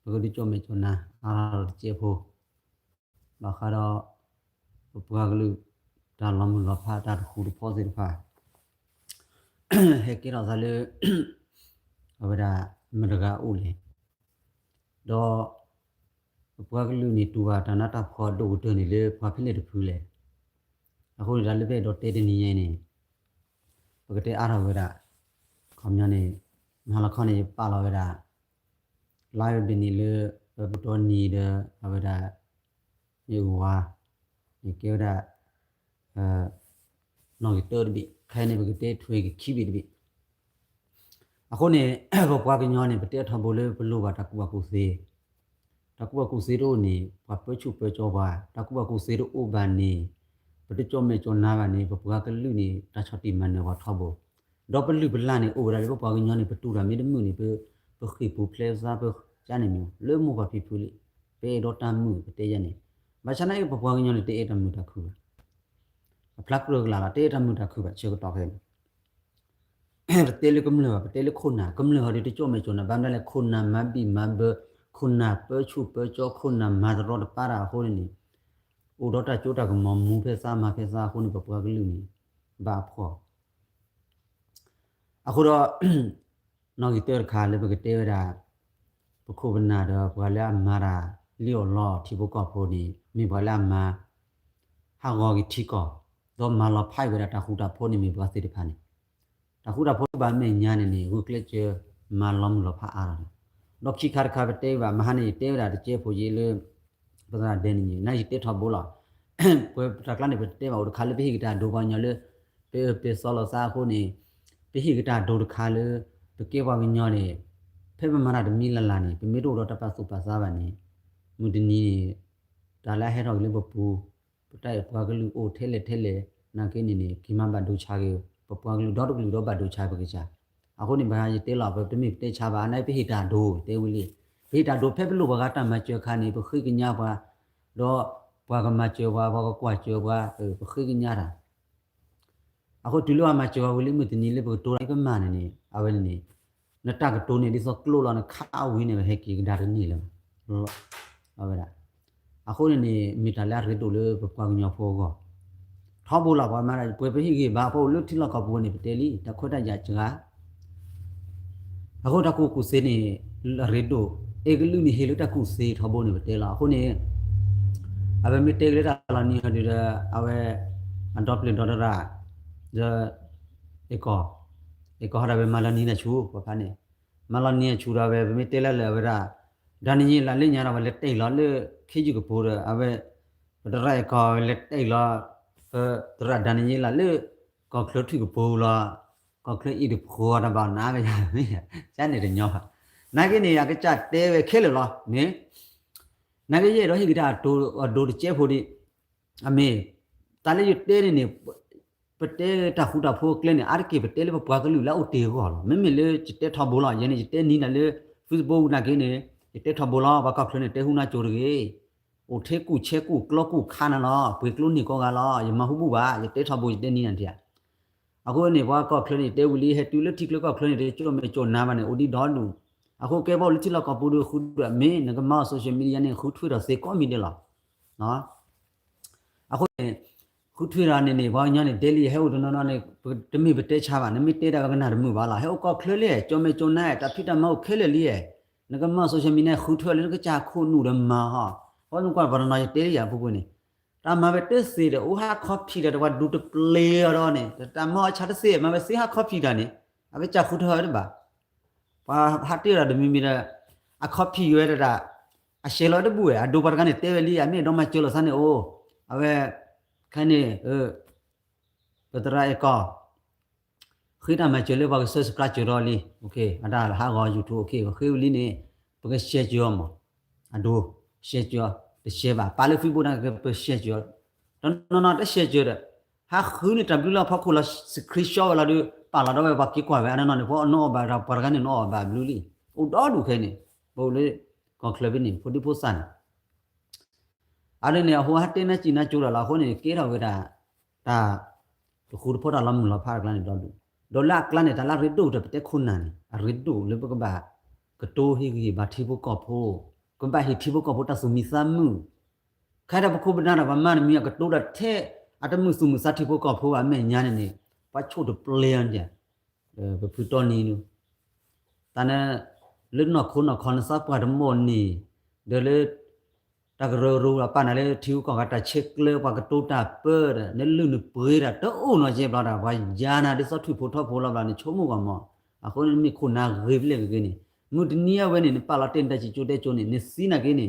bagi di cuma cuna arah cepo bakal bagi dalam lapa dar huru posir pa hekira sale abada mereka ule do bagi ni tua tanah tak kau do udah ni le papile de pule aku dah lebih do tedi ni ni bagi arah abada kamnya ni malah kau ni pala abada live bini le betul ni de abada yuwa ni kira da nong itu lebih kayaknya begitu tuh yang kibi lebih aku ni bawa kenyang ni betul tak boleh perlu baca aku sih tak aku sih tu ni apa cuba coba tak aku sih tu uban ni betul cuma cuma ni bawa kelu ni tak cati mana bawa thabo double lu belah ni orang bawa kenyang ni betul ramai demu ni berkipu plaza berjana ni lemu bawa pipu ni berotamu betul jani macam mana bawa kenyang ni tak tamu tak ku plak rug la te tam nu ta khu ba che ko tok hen te le kum le ba te le khun na kum le ho de cho me cho na ba na le khun na ma bi ma be khun na pe chu pe cho khun na ma ro de pa ra ho ni u do ta chu ta ko mo mu phe sa ma phe sa ho ni ba pwa ka lu ni ba pho a khu ro no gi te kha le ba ke te ra ba khu ba na do ba la ma ra li o lo thi bo ko pho ni mi ba la ma ha go gi thi ko do mala phai wera ta khuda phoni mi ba se de phani ta khuda pho ba me nya ne hu kle che malam lo pha ara do khi khar kha te ba mahani te ra de che pho ji le ba da de ni na ji te tho bo la pwe ta kla ne te ba do kha le bi ta do ba nya le pe so lo sa ko ni bi ta do kha le to ke ba nya ne phe ba ma na de mi la la ni mi do ta pa su pa sa ba ni mu de ni da la he ro le bo pu tai pwa glu o thele na ke ni kima ba do cha ge pwa glu do ba do cha ba ge cha ako ni ba ji te la ba tmi te cha ba nai pi ta do te wi li pi ta do phe lu ba ga ta ma che kha ni ba khi ge nya ba do pwa ga ma che ba ba kwa che ba ba khi ge nya ra ako tu lo ma che ba wi li mu ti ni le ba do ra ga ma ni a we ni na ta ga do ni di so klo la na kha wi ni he ki da ni lo a we da ako ni mi ta la re do le pwa ga nya pho go thọ bù là bao mà quay về cái bà bao lúc thì là có buồn này phải đi ta khôi đại giả chả à khôi ta cụ xe này là redo cái lúc này lúc ta cụ xe thọ buồn này phải là khôi này à bên mình tê là là nhiều đi ra à bên anh đọc lên đó ra giờ cái có ra bên Malani là chú có phải này Malani chú ra bên mình tê là ra đàn này là lên nhà ra bên lệ tê là lệ khi chú cái bùa à bên đó ra cái lệ tê là ra đàn này là lỡ có khởi thủy của bồ là có khởi ít được khô là bảo ná bây giờ chắc này được nhau nãy cái này là cái chặt tê về khế rồi nè nãy cái gì đó thì cái đồ chế phô đi à mẹ ta lấy tê này nè bật tê ta khu ta phô lên này ăn kịp bật tê lấy bọc cái lưỡi là ô tê của nó mấy lỡ chỉ tê thọ bồ là vậy này chỉ tê ní là lỡ Facebook là cái này chỉ tê thọ bồ là và có khởi này tê hung na chồi cái ô thế cụ chế cụ lo cụ khăn nó bực luôn thì có gà lo giờ mà hú bù bá giờ tết thọ bù tết ní anh thiệt à cô này qua có khơi này tết uli hết tu lết thích lết có khơi này cho mình chọn nam này udi đó luôn à cô cái bao lết thích là có bù được khút được mấy những cái mạng social media này khút thui là sẽ có mình được nó à cô này khút thui là này bao nhiêu này daily heo nó này tụi mình bị tết chả bạn mình tết đã cái nào mình bảo là heo có khơi liền cho mình chọn này ta phi ta mau khơi liền những cái mạng social media khút thui là cái chả khô nụ đầm mà ha có những quan vật nói tế giả phụ này ta mà về tết xí đó ha coffee đó và đủ được player đó này ta mà chả xí mà về xí ha coffee đó này à về chả phút thôi đó bà và hát tiêu là được mình là à coffee vậy đó à xe lối đó bùi à đủ bát cái này tế về li à mình đâu mà chơi là sao này ô à về cái này bây giờ ai có khi nào mà chơi lấy vào cái subscribe chơi rồi li ok à đó là ha gọi YouTube ok và khi li này cái share chưa mà à đủ share chưa để share vào ba mươi phút buồn cái share chưa nó đã share chưa đấy ha khứ này trầm là phát là screenshot là được bảo là đó về bạc cái quả về anh nói là nó bà ra bà cái này nó bà blue đi ô đó đủ cái này bầu lấy còn club này phút đi phút sẵn anh này hoa hát tên là chỉ là chủ là hoa này kế đầu cái ta khu phố là làm là phá cái này đó là cái này ta là rất đủ để cái khuôn này rất đủ lấy cái bà cái tô hi cái bà thi vô cọp hồ kon ba hi thibo ko bota sumi samu khaida bukho bana da ba man mi ka to da the atamu sumu sa thibo ko pho ba me nya ne pa chho to plan ja be phu to ni nu ta na le no kho no khon sa pa da mo ni de le ta ro ro la pa na le thiu ko ka ta check le pa ka to ta per ne lu nu pwe da to o no je ba da ba ya na de so thu pho tho pho la ba ni chomu ka mo a ko ni khu na ge ble ge ni mu de ni ya we ni pa la ten ta chi chu de chu ni si na ge ni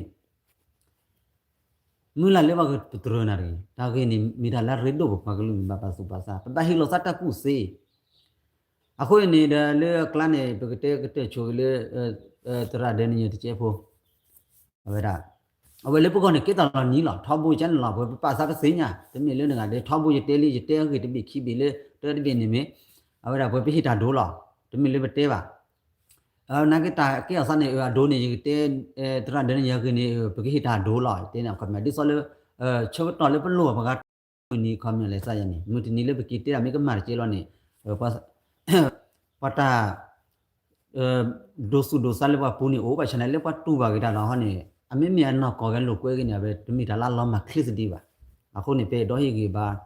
mu la le ba ko putro na ri ta ge ni mi da la re do ba ka lu ba pa su pa sa ba hi lo sa ta ku se a ko ni da le klan ne be ke te chu le tra de ni ti che pho a we da a we le pu ko ni ke ta la ni la tho bu chan la bo pa sa ka se nya te mi le na ga de tho bu ye te li ye te ge te bi khi bi le te de ni me a we da bo bi hi ta do la te mi le ba te ba na cái ta cái ở sau này đồ này tên tra đến giờ cái này cái hita đồ lại tên nào còn mà đi sau nữa cho nó lên bên lúa mà cái này không như là sao vậy này mình thì ní lên cái tên là mấy cái mà chơi lo này pas pata đồ sao lên vào puni ô bây giờ này lên bắt tu vào cái đó họ này anh mình nó có cái lúa quế cái này về tụi mình đã lo mà khít đi vào à con này về đó cái bà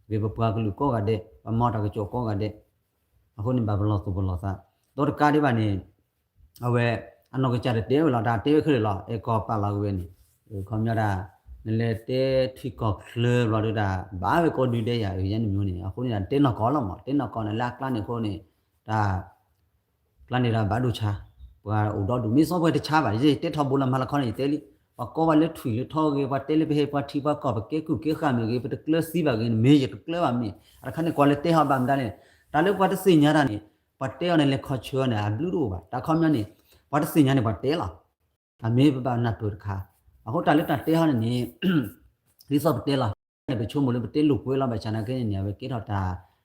về bà cái lúa có cái đấy và mót cái chỗ có cái đấy à con này bà lo tu lo sao đó là cái đấy bà nàyเอาเวอันนอกจากเตวเราดาเตวขึ้นหรอเอกอปาลาเวนี่คอมยาดานั่นแหละเตที่กอเคลเราดูดาบ้าเวก็ดูได้อย่างยันမျိုးนี่အခုนี่เตนอกอละมั้งเตนอกอนั่นละกลานนี่คนนี่ดากลานนี่ดาบาดูชาว่าอุดอดูมีซอบ่ได้ชาบ่สิเตทอบุละมาละคอนี่เตลิว่าก็ว่าเลถุยเลทอเกว่าเตลิไปเฮว่าทีว่าก็เกกุเกขามเกปตะเคลซีบ่าเกเมยตะเคลบ่ามีอะคันนี่กอเลเตฮาบ่ามดานี่ตาเลว่าตะสิญาดานี่ปะเตอเนี่ยเลขอชัวเนี่ยบลูดูบ่ตาคอมเนี่ยนี่วัดสิญญาเนี่ยวัดเตล่ะอเมบะนัดตุรคาอะโหตาเลตาเตฮานี่รีสอบเตล่ะเนี่ยไปชมบ่เลเตลุกเวลาไปชนะเกเนี่ยเวเกทอตา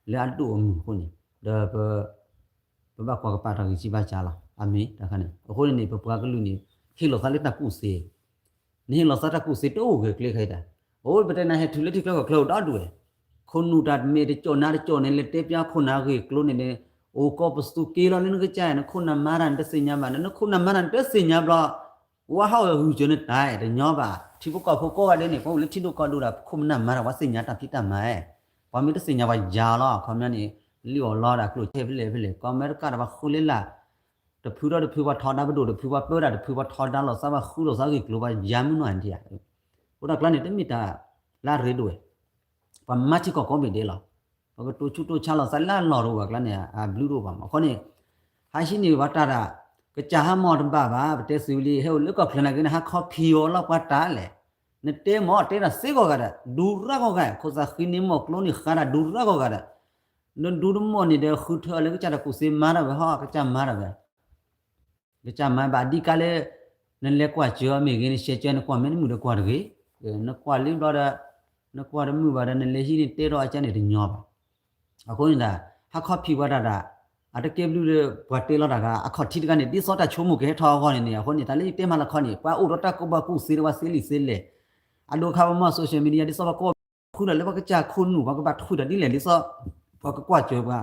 เลอะตุอมโหนี่เดบะกว่ากะปาตะกิจิบะจาล่ะอเมตะคันนี่โหนี่ปะปะกะลุนี่ฮิโลซาเลตากุเซนี่โลซาตะกุเซโตเกเคลไขตาโอ้บะเตนะเฮทุเลทิกลก็เคลดอดูคนนูตาเมเตจอนาจอเนี่ยเลเตปยาคนนาเกกลเนี่ยโอ้ก็ปสตุเกลนี่ก็ใจนะคุณน่ะมารันเตสิญญาบ่นะคุณน่ะมารันเตสิญญาบ่ว่าเฮาฮู้จนได้เดญอบ่ที่พวกก็พวกก็ได้นี่พวกลิที่ดูก็ดูล่ะคุณน่ะมาว่าสิญญาตาพิตามาพอมีเตสิญญาบ่ยาล่ะคอมเนี่ยนี่ลิออลอดะกลุเทไปเลยก็เมริกาบ่คุลิล่ะตะพูดตะพูว่าทอดาบ่ดูตะพูว่าเปดาตะพูว่าทอดาล่ะซะว่าคูล่ะซะกิกลัวบ่ยามุนอันที่อ่ะพวกนักลั่นนี่ตะมิตาลาเรด้วยปะมาที่ก็มีเดล่ะบก็ตูชุตูชาลสลาลอรูบักละเนี่ยบลูรูบามาข้อนี้หาชินี่วัตระกะจาหมอดบ้าบาเตสิวลีเฮลก็คลนะกินหาคอพีโอละกว่าตาเลยเนี่ยเตหมอเตนะเสก็กะดูระก็กะโคซาคินิมอกโลนี่ขะดูระก็กะนนดูมอนี่เดขุเถอะเลยก็จะกุสิมาระเฮากะจามาระเกะจามาบาดีกะเลนั่นแหละกว่าเจอมีกินเชเจนกว่าแม่นมูดกว่าเกนกว่าลิบดานกว่ามูบาดนั่นเลยฮินี่เตรออาจารย์นี่ญอบ่အခုနေတာဟာခေါဖီဝဒတာအတကေဘလူဘတ်တေလာတာအခတိတကနေဒီစောတာချုံမှုကေထောခေါနေနေဟိုနေတာလေတေမလာခေါနေကွာဥရတာကဘကုစီရဝစီလီစီလေအလိုခါမဆိုရှယ်မီဒီယာဒီစောဘကောခုနလေဘကကြခုနုဘကဘတ်ခုဒဒီလေဒီစောဘကကွာကျော်ပါ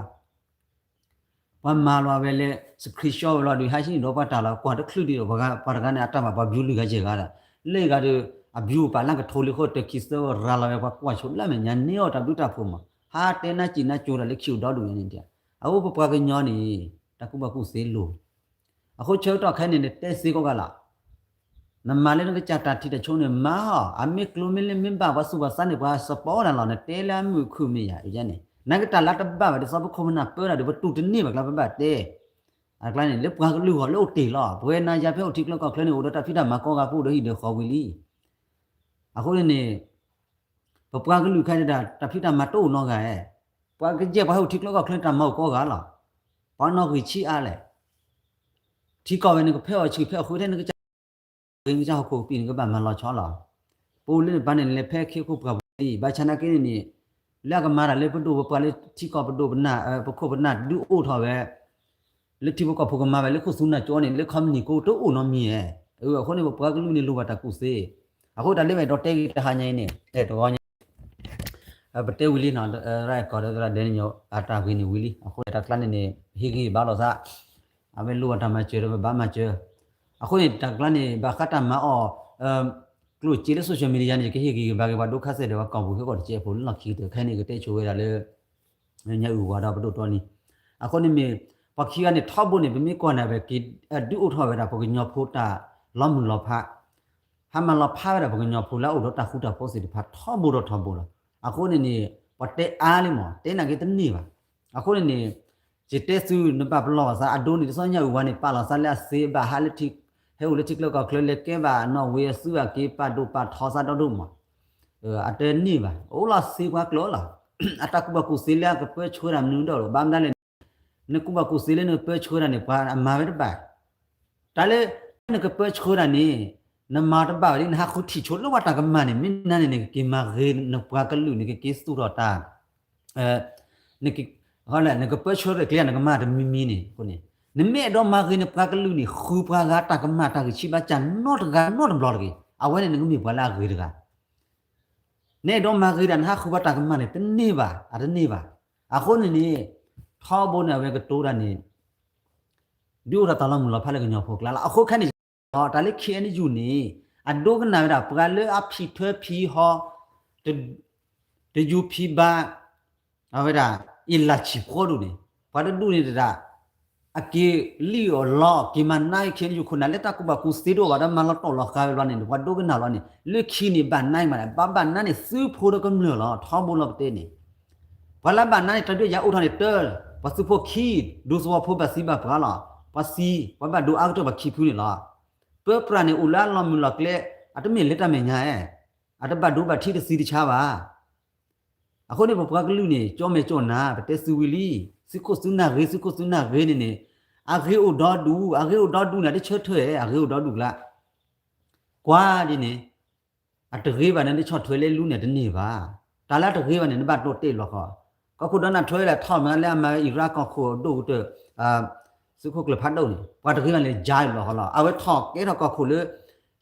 ဘာမာလောပဲလေစခရစ်ရှောလောဒီဟာရှိလောဘတာလာကွာတခလူဒီဘကပါရကနေအတမဘဘျူလူကကျေကားတာလေကဒီအဗျူပါလန်ကထိုလီခိုတကီစောရာလာပဲကွာချုံလာမညာနေောတာဒုတာဖို့မှာဟာတဲနာချီနာကျိုးတယ်လေကျိုးတော့လူနေတယ်အခုပပကညောနေတကုဘကုစေလို့အခုချောတော့ခိုင်းနေတဲ့တဲစေကောကလာနမလေးကကြတာတိတချုံနေမာအမေကလိုမီလမင်ဘာဝဆုဘစနေဘာစပေါ်လာလောနဲ့တဲလာမှုခုမရရနေနဂတလာတဘဘာဒီစဘခုမနာပေါ်လာဒီဘတူတနေဘကလာဘဘတဲအခလိုင်းလေပကလူဟောလို့တေလောဘွေနာရဖဲ့ထိကလောကခလနေဥဒတာဖိတာမကောကပုဒဟိdeခေါ်ဝီလီအခုနေปปากลูไข่ดาตะพิตามาโตนอกะปากเจ็บบ่ฮู้ทิกลก็คลตามาก็กะล่ะปานอกขี้อาแหละที่ก็เวนี่ก็เพ่อขี้เพ่อคูได้นี่ก็จะเองจะฮู้ปีนี่ก็บ้านมันรอชอล่ะปูลิบ้านนี่เลยเพ่ขี้คูกับอีบาชนะกินี่แล้วก็มาละเลยปดูปะเลยที่ก็ปดูบนาปะโคบนาดูโอทอเวเลยที่บ่ก็พกมาเวเลยคุสุนะจอนี่เลยคำนี่กูโตโอเนาะมีคนนี่ปากลูนี่ลูบาตะกุเซအခုတလေးမဲ့တော့တဲတဟာညင်းနေတဲ့တော့ဘတဲဝီလီနော်ရိုက်ကော်ရဒဲညောအတာဝီနီဝီလီအခုတကလန်နေဟီဂီဘာလို့စားအမေလူဝတ်မှာချေရဘာမှာချေ အခုနေတကလနေဘာခတာမအော်ကလူချီတဲ့ social media နေကဟေကီဘာကဘာဒုခဆက်တော့ကောင်းဘူးခေကောကျေဖို့လောက်ခီတဲ့ခိုင်းနေကတဲ့ချိုးရလေညဥဝါတော့ဘတို့တော်နီအခုနေမြေပခီကနေထောက်ဖို့နေဘမိကွာနေပဲကီဒူအထောက်ပဲတာပကညောဖို့တာလောမှုလောဖဟာမလောဖာပဲပကညောဖို့လာဥဒတာခုတာ positive ဖတ်ထောက်ဖို့တော့ထောက်ဖို့လားအခုနေပတဲအားလေးမောတဲနာကေတနေပါအခုနေจิตစုနပပလောစာအဒိုနီစောညဥဝါနေပါလာဆလက်စေဘာဟာလတိဟဲဝလတိကလောကကလလေကေဘာနော်ဝေစုအကေပါဒိုပါထောစာတော့ဒုမအတဲနေပါအိုလာစေကွာကလောလာအတကုဘကုစီလကပွဲချိုးရမနုတော့ဘာမဒါလေနကုဘကုစီလနပွဲချိုးရနေပါအမာဝဲတပါဒါလေနကပွဲချိုးရနေနမာတပါရိနဟာခုတီချိုးလောဝတာကမနေမင်းနနေကေမာရေနပွားကလူနေကေစတူတော့တာနကေဟောလဲနကပွဲချိုးရကလနကမာတမီမီနေကိုနေနမေတော့မာကိနပကလူနီခူပါကတာကမတာကချိပါချန်နော့ကနော့ဘလော်ကအဝဲနေငမီဘလာဂေရကနေတော့မာဂိရန်ဟာခူပါတာကမနေတနေပါအရနေပါအခုနေထောဘုံနေဝဲကတိုးရနေဒီရတလမလဖလဲကညောဖို့ကလာအခုခနေဟောဒါလေးခေနေယူနေအဒိုကနာရပကလေအဖီထွဲဖီဟောတယူဖီဘာအဝဲဒါအီလာချီခိုဒူနေဘာဒူနေတာအကေလီယောလောကိမနိုင်ခေယူခုနလက်တကုဘကုစတီဒိုဝါဒမလတော့လောခါဝဲနေဝါဒိုကနာလောနေလေခီနေဘာနိုင်မလားဘာနာနေစူဖိုဒကမလောထောင်းဘလောတဲနေဘာလာဘာနာနေတတွေ့ရဥထောင်းနေတဲပစုဖို့ခီဒူစဝဖို့ပစီဘာဘာလာပစီဘာဒူအောက်တော့ဘခီဖူးနေလားเปิ้ปราเนี่ยอุลาลอมุลกเลอะตะเมเลตะเมญาเออะตะบะดูบะထိတစီတခြားပါအခုနေဘပကလူနေကြောမဲကြောနာဘတဲဆူဝီလီစစ်ကိုစုနာရေစစ်ကိုစုနာရေနေအခေဥဒေါ်ဒူနာတချွတ်ထွဲအခေဥဒေါ်ဒူလာကွာဒီနေအတရေပါနဲ့ချော့ထွဲလေလူနေတနေပါဒါလာတရေပါနဲ့ဘတ်တော့တေလောခေါကခုဒနာထွဲလာထောက်မလဲမအီရာကခိုဒိုတစုခုကလဖတ်တော့နေဘာတခေကလည်းဂျိုင်လောဟလာအဝဲထောက်ကဲတော့ကခုလေ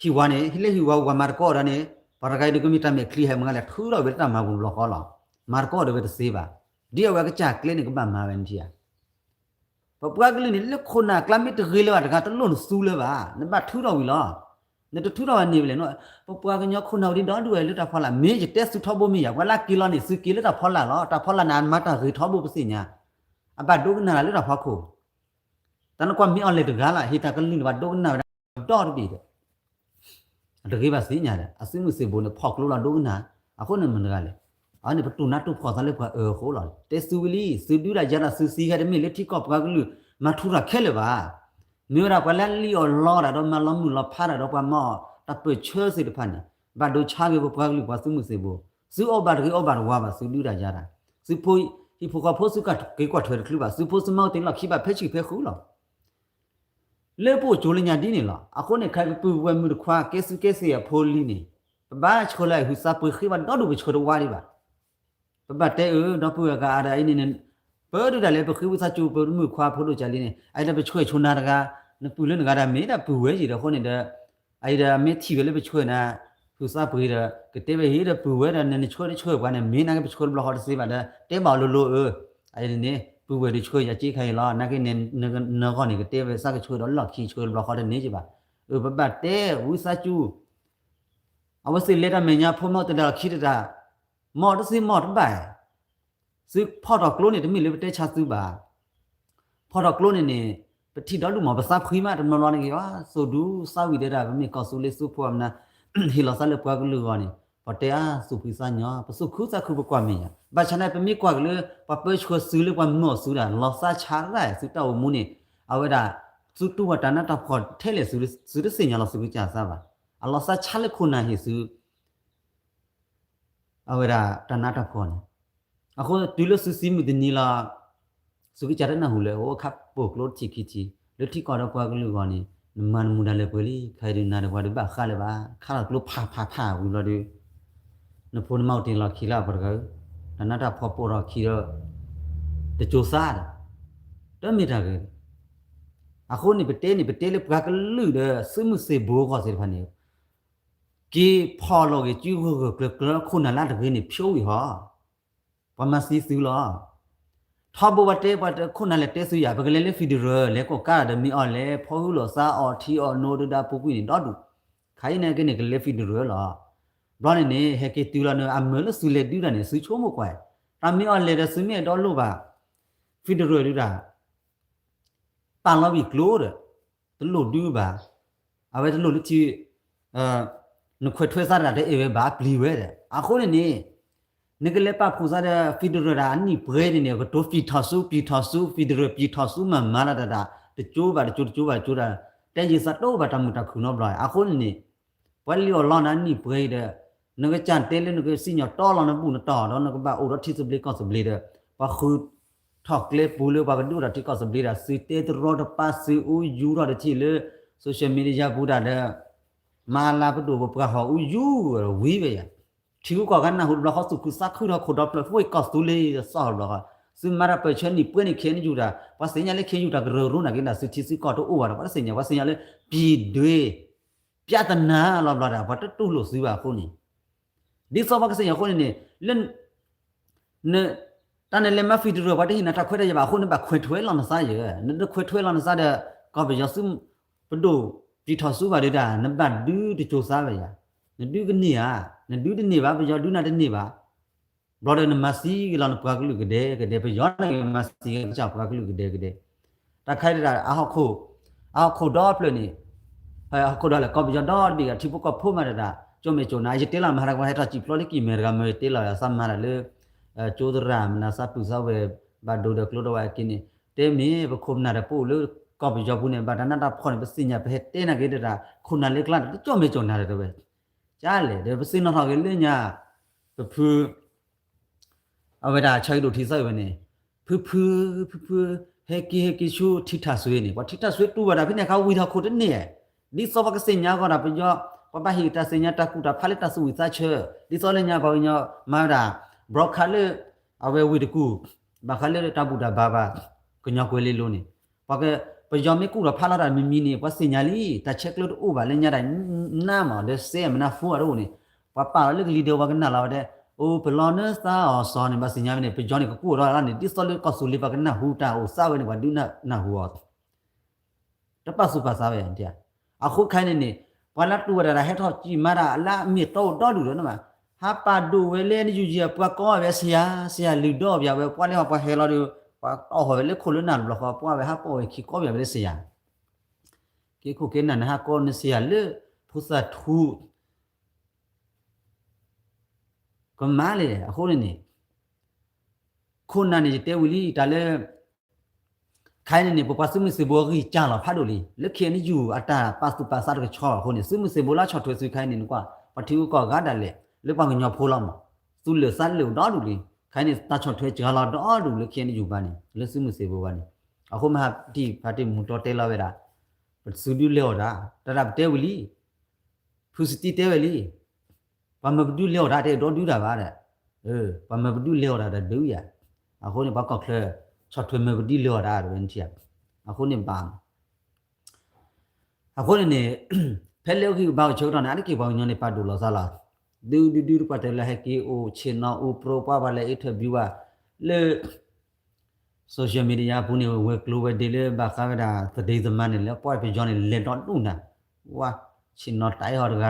ဟီဝါနေဟီလေဟီဝါဝါမာကောရနေဘာရကိုင်ဒကမီတမေခလီဟဲမငါလေထူတော့ဝဲတမဘူးလောဟလာမာကောတော့ဝဲတစေးပါဒီအဝဲကချကလင်းကဘာမာဝင်တီယာပပကလင်းလေခုနာကလမစ်တခေလေပါတကတလုံးစူးလေပါနဘထူတော့ဝီလောနေတထူတော့နေပြီလေနော်ပပကညခုနာဒီတော့ဒူလေလတာဖော်လာမင်းတက်စုထောက်ဖို့မရဝလာကီလိုနေစုကီလတာဖော်လာလောတာဖော်လာနာမတာခေထောက်ဖို့ပစိညာအဘဒုကနာလေတာဖောက်ခုတနကွာမီအော်လေတကားလာဟီတာကလင်းဘာဒုကနာတော့ပြီတဲ့တကယ်ပါစညာတယ်အစင်းမစေဘုံဖောက်လို့လာဒုကနာအခုနေမနကလေအဲ့ဒီပတူနာတူဖော်စားလေကွာခိုးလာတေဆူဝီလီစူဒူရာဂျာနာဆူစီကတဲ့မီလက်တီကော့ပကလူမထူရခဲလေပါမြို့ရပလန်လီယောလော်ရတော့မလုံးမူလော်ဖာရတော့ကွာမောတပချဲစီတဖာနေဘာဒိုချာကေပကလူပါစမှုစေဘစူအော်ဘာကေအော်ဘာဝါပါစူဒူရာဂျာတာစူဖိုဟီဖိုကဖိုစုကကေကွာထွဲခလူပါစူဖိုစမောတင်လောက်ခိပါဖက်ချီဖက်ခူလောလေပို့ဂျိုလညာဒီနေလားအခုနေခိုင်ပူဝဲမှုတခွာကဲစီရဖိုလီနေဘာချိုလိုက်ဟူစာပွေခိဘတော့ဒူချိုတော့ဝါရီပါဘတ်တဲတော့ပူကအားအဲ့နေဘောဒူတယ်လေပခိဝစာချူပမှုခွာဖို့လို့ကြလေးနေအဲ့ဒါပချွေချုံနာတကနပူလနကဒါမေးတာပူဝဲကြီးတော့ခုနေတဲ့အဲ့ဒါမေးတီပဲလေပချွေနာဟူစာပွေတဲ့ကတဲ့ပဲဟေးတဲ့ပူဝဲတဲ့နေချွေဘာနဲ့မင်းနာကပချွေဘလော့ဟောစေးပါတဲ့တဲပါလို့အဲ့ဒီနေပူဝဲဒီချွေရကြည့်ခိုင်လားနာကနေနကောနေကတဲ့ပဲစကချွေတော့လော့ခီချွေဘလော့ဟောတဲ့နေကြပါဘတ်တဲဟူစာချူအဝစီလက်တမညာဖုံမောတဲ့ခီတာမော်တစီမော်တပိုင်ซึพอดอกโลนี่ตมีเลยเตชาซึบาพอดอกโลนี่ปฏิดอลูหมอภาษาคุยมาตมลอนี่ว่าโซดูซาวิเดราบมีกอซูเลซุพวมนะฮิลอซาเลปวากลือวนี่ปะเตอาสุพิสัญญาปสุขุซะคุบกว่ามีบาชนะปมีกว่าเลยปะเปชวซึเลยกว่าหมอซุดาลอซาชาไรซึตาอมูนี่เอาเวดาสุตุวตานะตะพอเทเลซึดสิญญาลอซึกุจาซาบาอัลลอฮ์ซาชาเลคุนาฮิซึเอาเวดาตานะตะพอนี่အခုတူလို့စစီမဒီနီလာစုကြရနာဟူလေဟိုခပ်ပုတ်လို့ချီခီချီလက်ထိကောတော့ကွာကလူကောနေမန်မူဒါလေပွေလီခိုင်ရနာတော့ဘာဘာခါလေပါခါလို့ဖာဘူးလို့ဒီနဖုန်မောက်တင်လာခီလာပရကနနာတာဖော်ပေါ်တော့ခီတော့တချိုစားတယ်မိတာကအခုနေပတဲလေပကလူတဲ့စမှုစေဘောကောစေဖာနေကီဖော်လို့ကကျူကခုနလာတကင်းနေဖြိုးဟောပမစီစုလား ทอบวัดเตปัดคนนั่นแหละเตสุยาเบกเลเลฟิดเรเลก็กาดมีอ่อนเลพอหุลซาออทีออโนดดาปุกุนี่ดอดูใครเนี่ยก็เนี่ยก็เลฟิดเรหรอบ้านนี่เฮกิติวลาเนอเมลสุเลดิวลานี่สุโชโมกว่าตามีอ่อนเลเดสุเมดอลูบาฟิดเรดิดาปานลอบิกโลดตโลดูบาเอาไว้ตโลที่นกถวยซาดาเดเอเวบาปลีเวเดอะโคนี่นกเลปาพูซาเดฟิดเรดาอันนี้เปรย์เนี่ยก็ตัวฟิทอสูฟิดเรปีทอสูมันมาลาดาตะจูบาตะจูบาจูดาแต่ยิสัตโตบาตามุตะคุนอบลอยอะโคนี่วันลิโอลอนันนี่เปรย์เดนกจันเตเลนกสิญญตอลอนะปูนตอดอนกบาโอรทิสเบลกอสเบลเดปะคือทอกเลปูเลบากดูดาที่กอสเบลดาสิเตตรอดปาสิอูยูรอดที่เลโซเชียลมีเดียบูดาเดมาลาปดูบปะฮออูยูวีเบยที่กูกันนะหุบลอสุกุสักคือเราขดอปลฟวยกอสตุเลซอลลอซึ่งมาราเปเชนี่เปิ้นนี่เคนอยู่ดาว่าสิญญาเลเคนอยู่ดากระรุนะกินดาสิทิสิกอตโอวาว่าสิญญาเลปีด้วยပြတနာလောဘလာဘာတတူလို့စီပါခုန်ဒီစောဘကစရခုန်နေလန်နတန်လေမဖီဒရဘာတိနတာခွဲတဲ့ဘာခုန်ဘာခွဲထွဲလောင်စားရနတခွဲထွဲလောင်စားတဲ့ကောဘရစုပဒိုဒီထဆူပါရတာနဘဒူတချိုစားပဲရနဒူကနေဟာနဒူတနေပါဘရဒူနာတနေပါဘရဒနမစီလောင်ပကလူကတဲ့ဘရနေမစီကြောက်ပကလူကတဲ့တခိုင်တာအဟခုတော့ပလနေအခုတော့လေကော်ပီတော့ဒီကတိပကဖို့မှာတာကျုံမေကျုံနာရတေလာမဟာကဝဟတာကြည့်ဖလိုလိကီမေရကမေတေလာဆမ်မာလေကျိုးဒရမနာစပူဇဝဲဘာဒိုဒကလိုတော့အကင်းတေမီဘခုမနာပို့လို့ကော်ပီကြောဘူးနေဘာဒနာတာဖော်နေပစညာပဲတေနာကေတာခုနာလေကလာကျုံမေကျုံနာတယ်တော့ပဲကြားလေဒီပစင်တော့ကလေညာဖူအဝဒါချိုက်လို့ထိဆိုင်ဝင်နေဖူဟဲကီရှူထိထဆွေးနေဘာထိထဆွေးတူပါတာဖိနေခါဝီတော့ခုတနေဒီစောဘကစင်ညာကတာပြောပပဟိတစင်ညာတကူတာဖာလက်တဆူဝိသချေဒီစောလည်းညာဘောညမာတာဘရော့ခါလေအဝဲဝီတကူဘာခါလေတပူတာဘာကညကွေလေးလုံးနေဘာကပယောမေကူတာဖာလာတာမီမီနေပစင်ညာလီတချက်လို့ဥပါလည်းညာတိုင်းနာမလေဆေမနာဖူရောနေပပလေလီဒေဝကနာလာတဲ့အိုဘလောနစတာအော်စောနေပစင်ညာနေပယောနေကူရောလာနေဒီစောလေကဆူလီဘကနာဟူတာအိုစာဝဲနေဘာဒုနာဟူောတပစုပါစားပဲတဲ့အခုခိုင်းနေဘာလာတူရတာဟဲ့တော့ကြည်မတာအလားအမြစ်တော့လူတော့နော်ဟာပါဒူဝဲလဲနေယူကြီးပွားကောပဲဆရာလူတော့ဗျာပဲပွားလဲပွားဟဲလာတို့ပွားတော့ဟောလေခုလနာဘလပွားပဲဟာပေါ်ခီကောဗျာပဲဆရာကေခုကေနန်ဟာကောနဆရာလေဖုစာထူကမားလေအခုနေခုနနေတဲဝီလီဒါလဲခိုင်းနေပပစမစေဘောကြီးကြာလာဖတ်လို့လေလက်ခဲနေယူအတာပါစပါစားတော့ချောခုနေစမစေဘောလာချောထွေးဆွေးခိုင်းနေကွာပတိဥကောဂါတလေလက်ပငညောဖိုးလောက်မသူလေစမ်းလို့တော့လူလေခိုင်းနေတာချောထွေးကြာလာတော့လူလက်ခဲနေယူပါနေလက်စမစေဘောပါနေအခုမှဒီဖတ်တိမူတော်တဲလာဝဲတာပစူဒူလေော်တာတရတဲဝလီဖူစတီတဲဝလီဘာမဘဒူလေော်တာတဲ့တော့ဒူတာပါတဲ့ဘာမဘဒူလေော်တာတဲ့ဒူရအခုနေဘာကောက်ခဲชอตထွေမဘဒီလော်တာရင်တီအခုနေပါအခုနေဖဲလေခိဘောက်ချိုးတော့နာကိဘောက်ညနေပတ်တူလောစားလာဒူပတ်တယ်လဲကီအိုချင်းနောအိုပရိုပါပါလဲအင်တာဗျူးပါလေဆိုရှယ်မီဒီယာဘူးနေဝဲကလိုဝဲဒီလေဘာခါကတာတဲ့ဇမန်နေလဲပွိုက်ပြဂျွန်နေလေတော့တူနာဝါချင်းနောတိုင်ဟော်ဂါ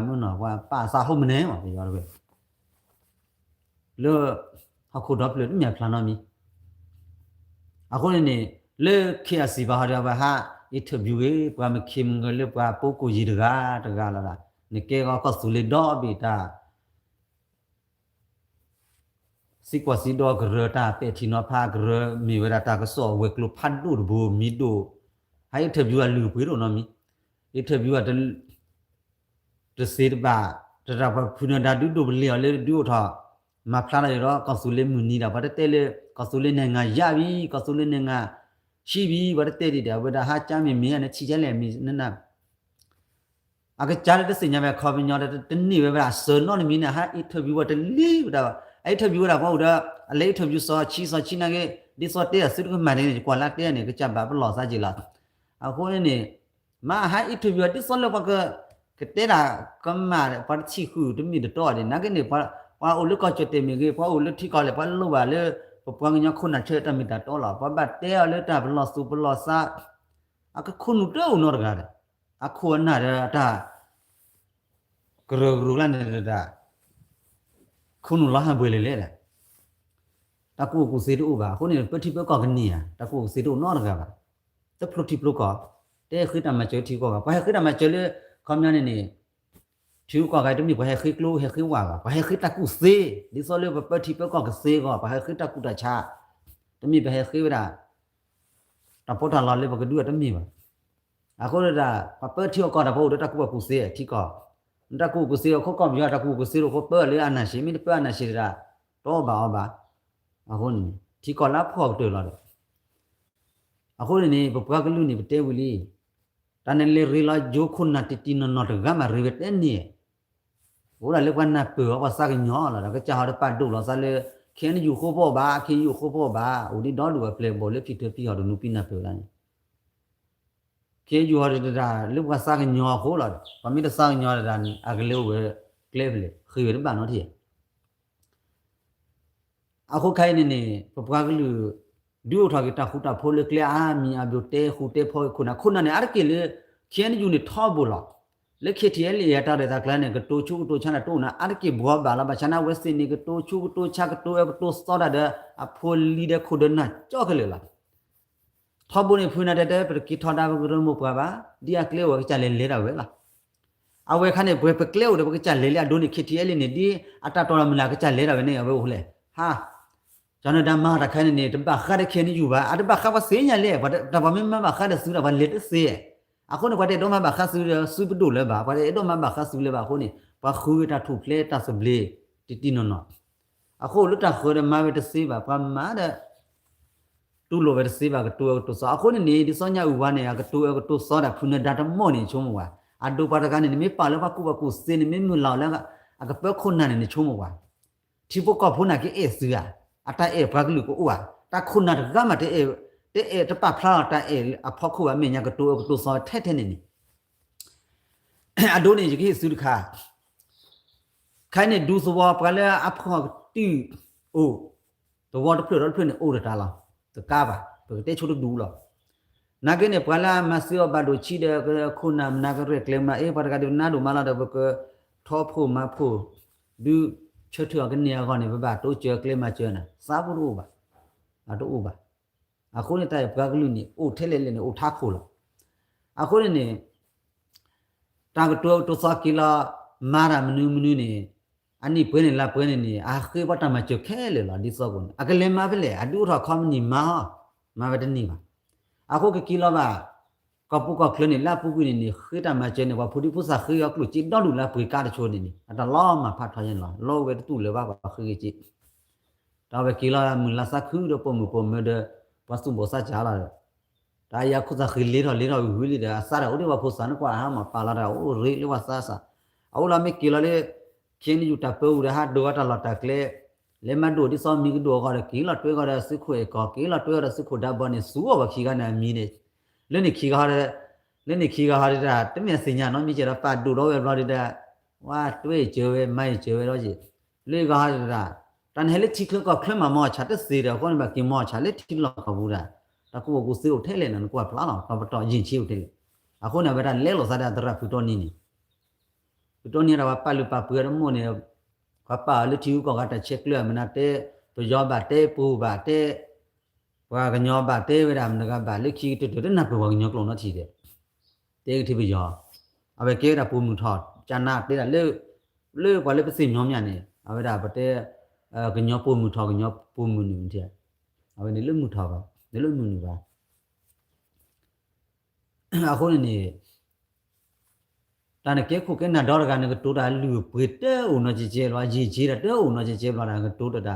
မျိုးနော်ဝါပါစာဟုတ်မနေပါပြောရပဲလောအခုတော့ပြညဖလာနော်မီအခုနေလေခေအစီဘာဟာဘာဟာအင်တာဗျူးရေးပွားမခင်ငလေပွားပိုကိုကြီးတကားလာနေကေကောဆူလေတော့ဘီတာစီကွာစီတော့ဂရတာပေတီနောဖာဂရမီဝရတာကဆောဝဲကလဖတ်ဒူဘူမီဒိုဟိုင်အင်တာဗျူးအလူပွေးတော့နော်မီအင်တာဗျူးအတစေတပါတရဘဖုနဒါဒူဒိုဘလီလေဒူထောမဖလာရတော့ကောဆူလေမူနီတာဘာတဲလေကောဆူလေနေငါရပြီကောဆူလေနေငါရှိပြီဘာတဲတီတာဝဒါဟာချမ်းမင်းနဲ့ချီချဲလဲမင်းနအကကြားတဲ့စင်ညာပဲခေါ်ပြီးညောတဲ့တနေ့ပဲဗျာဆွန်တော့မင်းနဲ့ဟာအင်တာဗျူးတလီဒါအဲ့တာဗျူးတာပေါ့ဒါအလေးတာဗျူးဆောချီနာကဒီဆောတဲ့စစ်ကမှန်နေကွာလာတဲ့နေကကြပါဘလောစားကြည့်လားအခုနေမဟာအင်တာဗျူးဒီဆောလောကတဲ့တာကမ္မာပါချီခုတမီတော့တယ်နာကနေပါအိုလကချတဲ့မီကေပါအိုလထိကလည်းပါလို့ပါလေပ ปวงยคุณน่ะเชิดตะมิตาตอละปะบะเตอเลตาบลอสุบลอซาอะกคุณเตอนอรกาอะควรน่ะตากรรูลันตาคุณละหะบวยเลละตะกูสิดูบะคนนี่ปฏิปกอกนี่อ่ะตะกูสิดูนอรกาบะตะพลุทิปลุกอเตคือตะมาเจอทิกอกปะคือตะมาเจอเลคอมยานี่ชิวกอกไกตมีปะให้คือกลูให้คือว่าปะให้คือตะกูเซดิซอเลปะปฏิปกอกเซก็ปะให้คือตะกูตะชาตะมีปะให้คือว่าตะปอตะลอเลปะกะดูตะมีบะอะโคละปะเปทิกอกตะโพตะกูเซทิกอตะกูเซเขาก็มีตะกูเซโคเปเลอะนะชิมีเปอะนะชิดาตอบาအခုဒီကောလာဖောက်တွေ့လာတော့အခုနေဘပွားကလူနေတဲဝီလီတန်လေရီလာဂျိုခုနာတီတီနော်တကမရီဝတ်နေဟိုလာလေကနာပေောပါစာကညောလာတော့ကြာတော့ပတ်တို့လာစားလေခင်းယူခိုးဖို့ပါခင်းယူခိုးဖို့ပါဟိုဒီတော့လူပဲပလေဘောလေဖြစ်တယ်ပြီးတော့နူပိနာပေလာနေခင်းယူရတာလူကစားကညောခိုးလာဘာမီတစားညောတာအကလေးဝဲကလေးပဲခေရပါနော်တိအခုခိုင်းနေပပကလူဒူထောက်ကတခုတာဖိုလကလအာမီအဘိုတေခုတေဖိုခုနနေအရကေလေခင်းယူနေထောဘူလာလက်ခတီလေရတာတဲ့ကလနဲ့ကတိုချူတိုချနာတိုနာအရကေဘောဘာလာဘချနာဝက်စနေကတိုချူတိုချကတိုအတိုစတောတဲ့အဖိုလီတဲ့ခုဒနာကြောက်ကလေးလာထောဘူနေဖွနာတဲ့ပကိထောတာဘကရမပွားပါဒီအကလေးဝကချလေလေတာဝဲလားအဝဲခနဲ့ဘွေပကလေးဝကချလေလေဒိုနေခတီလေနေဒီအတတော်မလာကချလေတာဝဲနေဝဲဟုတ်လေဟာကျွန်တော်ဓမ္မရခိုင်နေတပခါရခဲနေယူပါအတပခါပါစေးညာလေဘာတပမမမခါရဆူတာဘာလက်စေးအခုနကတော့တော့မခါဆူဆူပဒိုလေဘာဘာတော့မခါဆူလေဘာခုနေဘာခူတာထုဖလေတာစဘလေတီနော်အခုလွတ်တာခေါ်ရမဝဲတစေးပါပမာတဲ့တူလိုဝဲတစေးပါကတူစောအခုနေဒီစောညာဥဝါနေကတူစောတာဖုန်ဒါတမော့နေချုံးမွာအဒိုပါတကနေမေပါလဘကုစေနေမေမလောလကအကပခုနာနေချုံးမွာတီပုကဖုနာကေအေစူယာအတအေဘဂလူကိုဥဝတာခုနာတကမတဲ့အေတပဖလာတအေအဖောက်ခုအမညာကတူစောထဲနေအဒိုနေကြီးစုခါခိုင်းနေဒူစဝပကလည်းအဖောက်တီအိုတဝတ်ဖရဖရနေအိုတာလာတကားပါတေချိုဒူလာနာကနေပလာမစီယဘဒိုချီတဲ့ခုနာမနာကရကလမအေပတကဒနာဒူမလာတော့ဘကထောဖို့မဖို့ဒူချွတ်ထွကနေကနေဘတိုးကျကလမကျနာစာဘူးရူပါအတူပါအခုနေတဲ့ဘဂလူနေအိုထဲလေလေနေအိုထားခိုးလာအခုနေတာကတိုးစကီလာမာရမနူနေအနိပွဲနေလာပွဲနေခေဘတမချခဲလေလာဒီစောကုန်အကလည်းမပဲလေအတူထခမနီမာဘတနီပါအခုကီလာပါကပုကခလနေလာပုကွနေခေတမချနေဘာဖူဒီပုစာခေရကလူချီတော့လူလာပွေကားတချိုနေအတလောမဖတ်ထားရင်လောဝဲတူလေပါခေကြီးဒါပဲကီလာမလာစခုတော့ပုံမတဲ့ပစုဘောစာချလာဒါရခုစားခေလေးတော့ဝီလီဒါစားတော့ဒီဘာဖို့စနကွာဟာမပါလာတော့ရေလေဝါစားအော်လာမေကီလာလေခင်းယူတာပူရဟာဒိုတာလတာကလေလေမဒိုဒီစောမီကဒိုကရကီလာတွဲကရစခွေကကီလာတွဲရစခွဒါဘနေစူဘခီကနာမီနေလဲနေခီကဟာတာတမျက်စညာနော်မြကြတော့ပတ်တူတော့ပဲဘလာဒီတာဝါတွဲကျဲမိုက်ကျဲတော့ကြီးလေကဟာတာတန်ဟဲလက်ချီကလကခလမမောချတ်စေတော့ခေါနေမကီမောချလက်တီလောကဘူးတာတကူကိုစေကိုထဲလဲနော်ကိုကဖလာတော့ပတော့ရင်ချီကိုထဲအခုနဗတာလဲလို့စားတဲ့တရဖူတော့နီတော့ပတ်လူပပရမို့နေကပါလူတီကိုကတချက်လွဲမနာတဲ့သူရောပါတဲ့ပူပါတဲ့ဝါကညောပါတဲ့ဝရမနကပါလက်ခီတူတူနပ်ဘဝညောကလုံးတော့ထီတဲ့တေကတိပယောအဘကေတာပူမှုထောကျန်နာတဲ့လေဘာလေပစိညောမြနေအဘဒါပတဲ့ကညောပူမှုထောကညောပူမှုနေတဲ့အဘနေလွမှုထောပါနေလွမှုနေပါအခုနေတန်ကေခုကနဒေါ်ကနေကတိုးတာလူပွေတဲ့ဦးနော်ကြီးလွာကြီးတဲ့ဦးနော်ကြီးလွာတာကတိုးတာ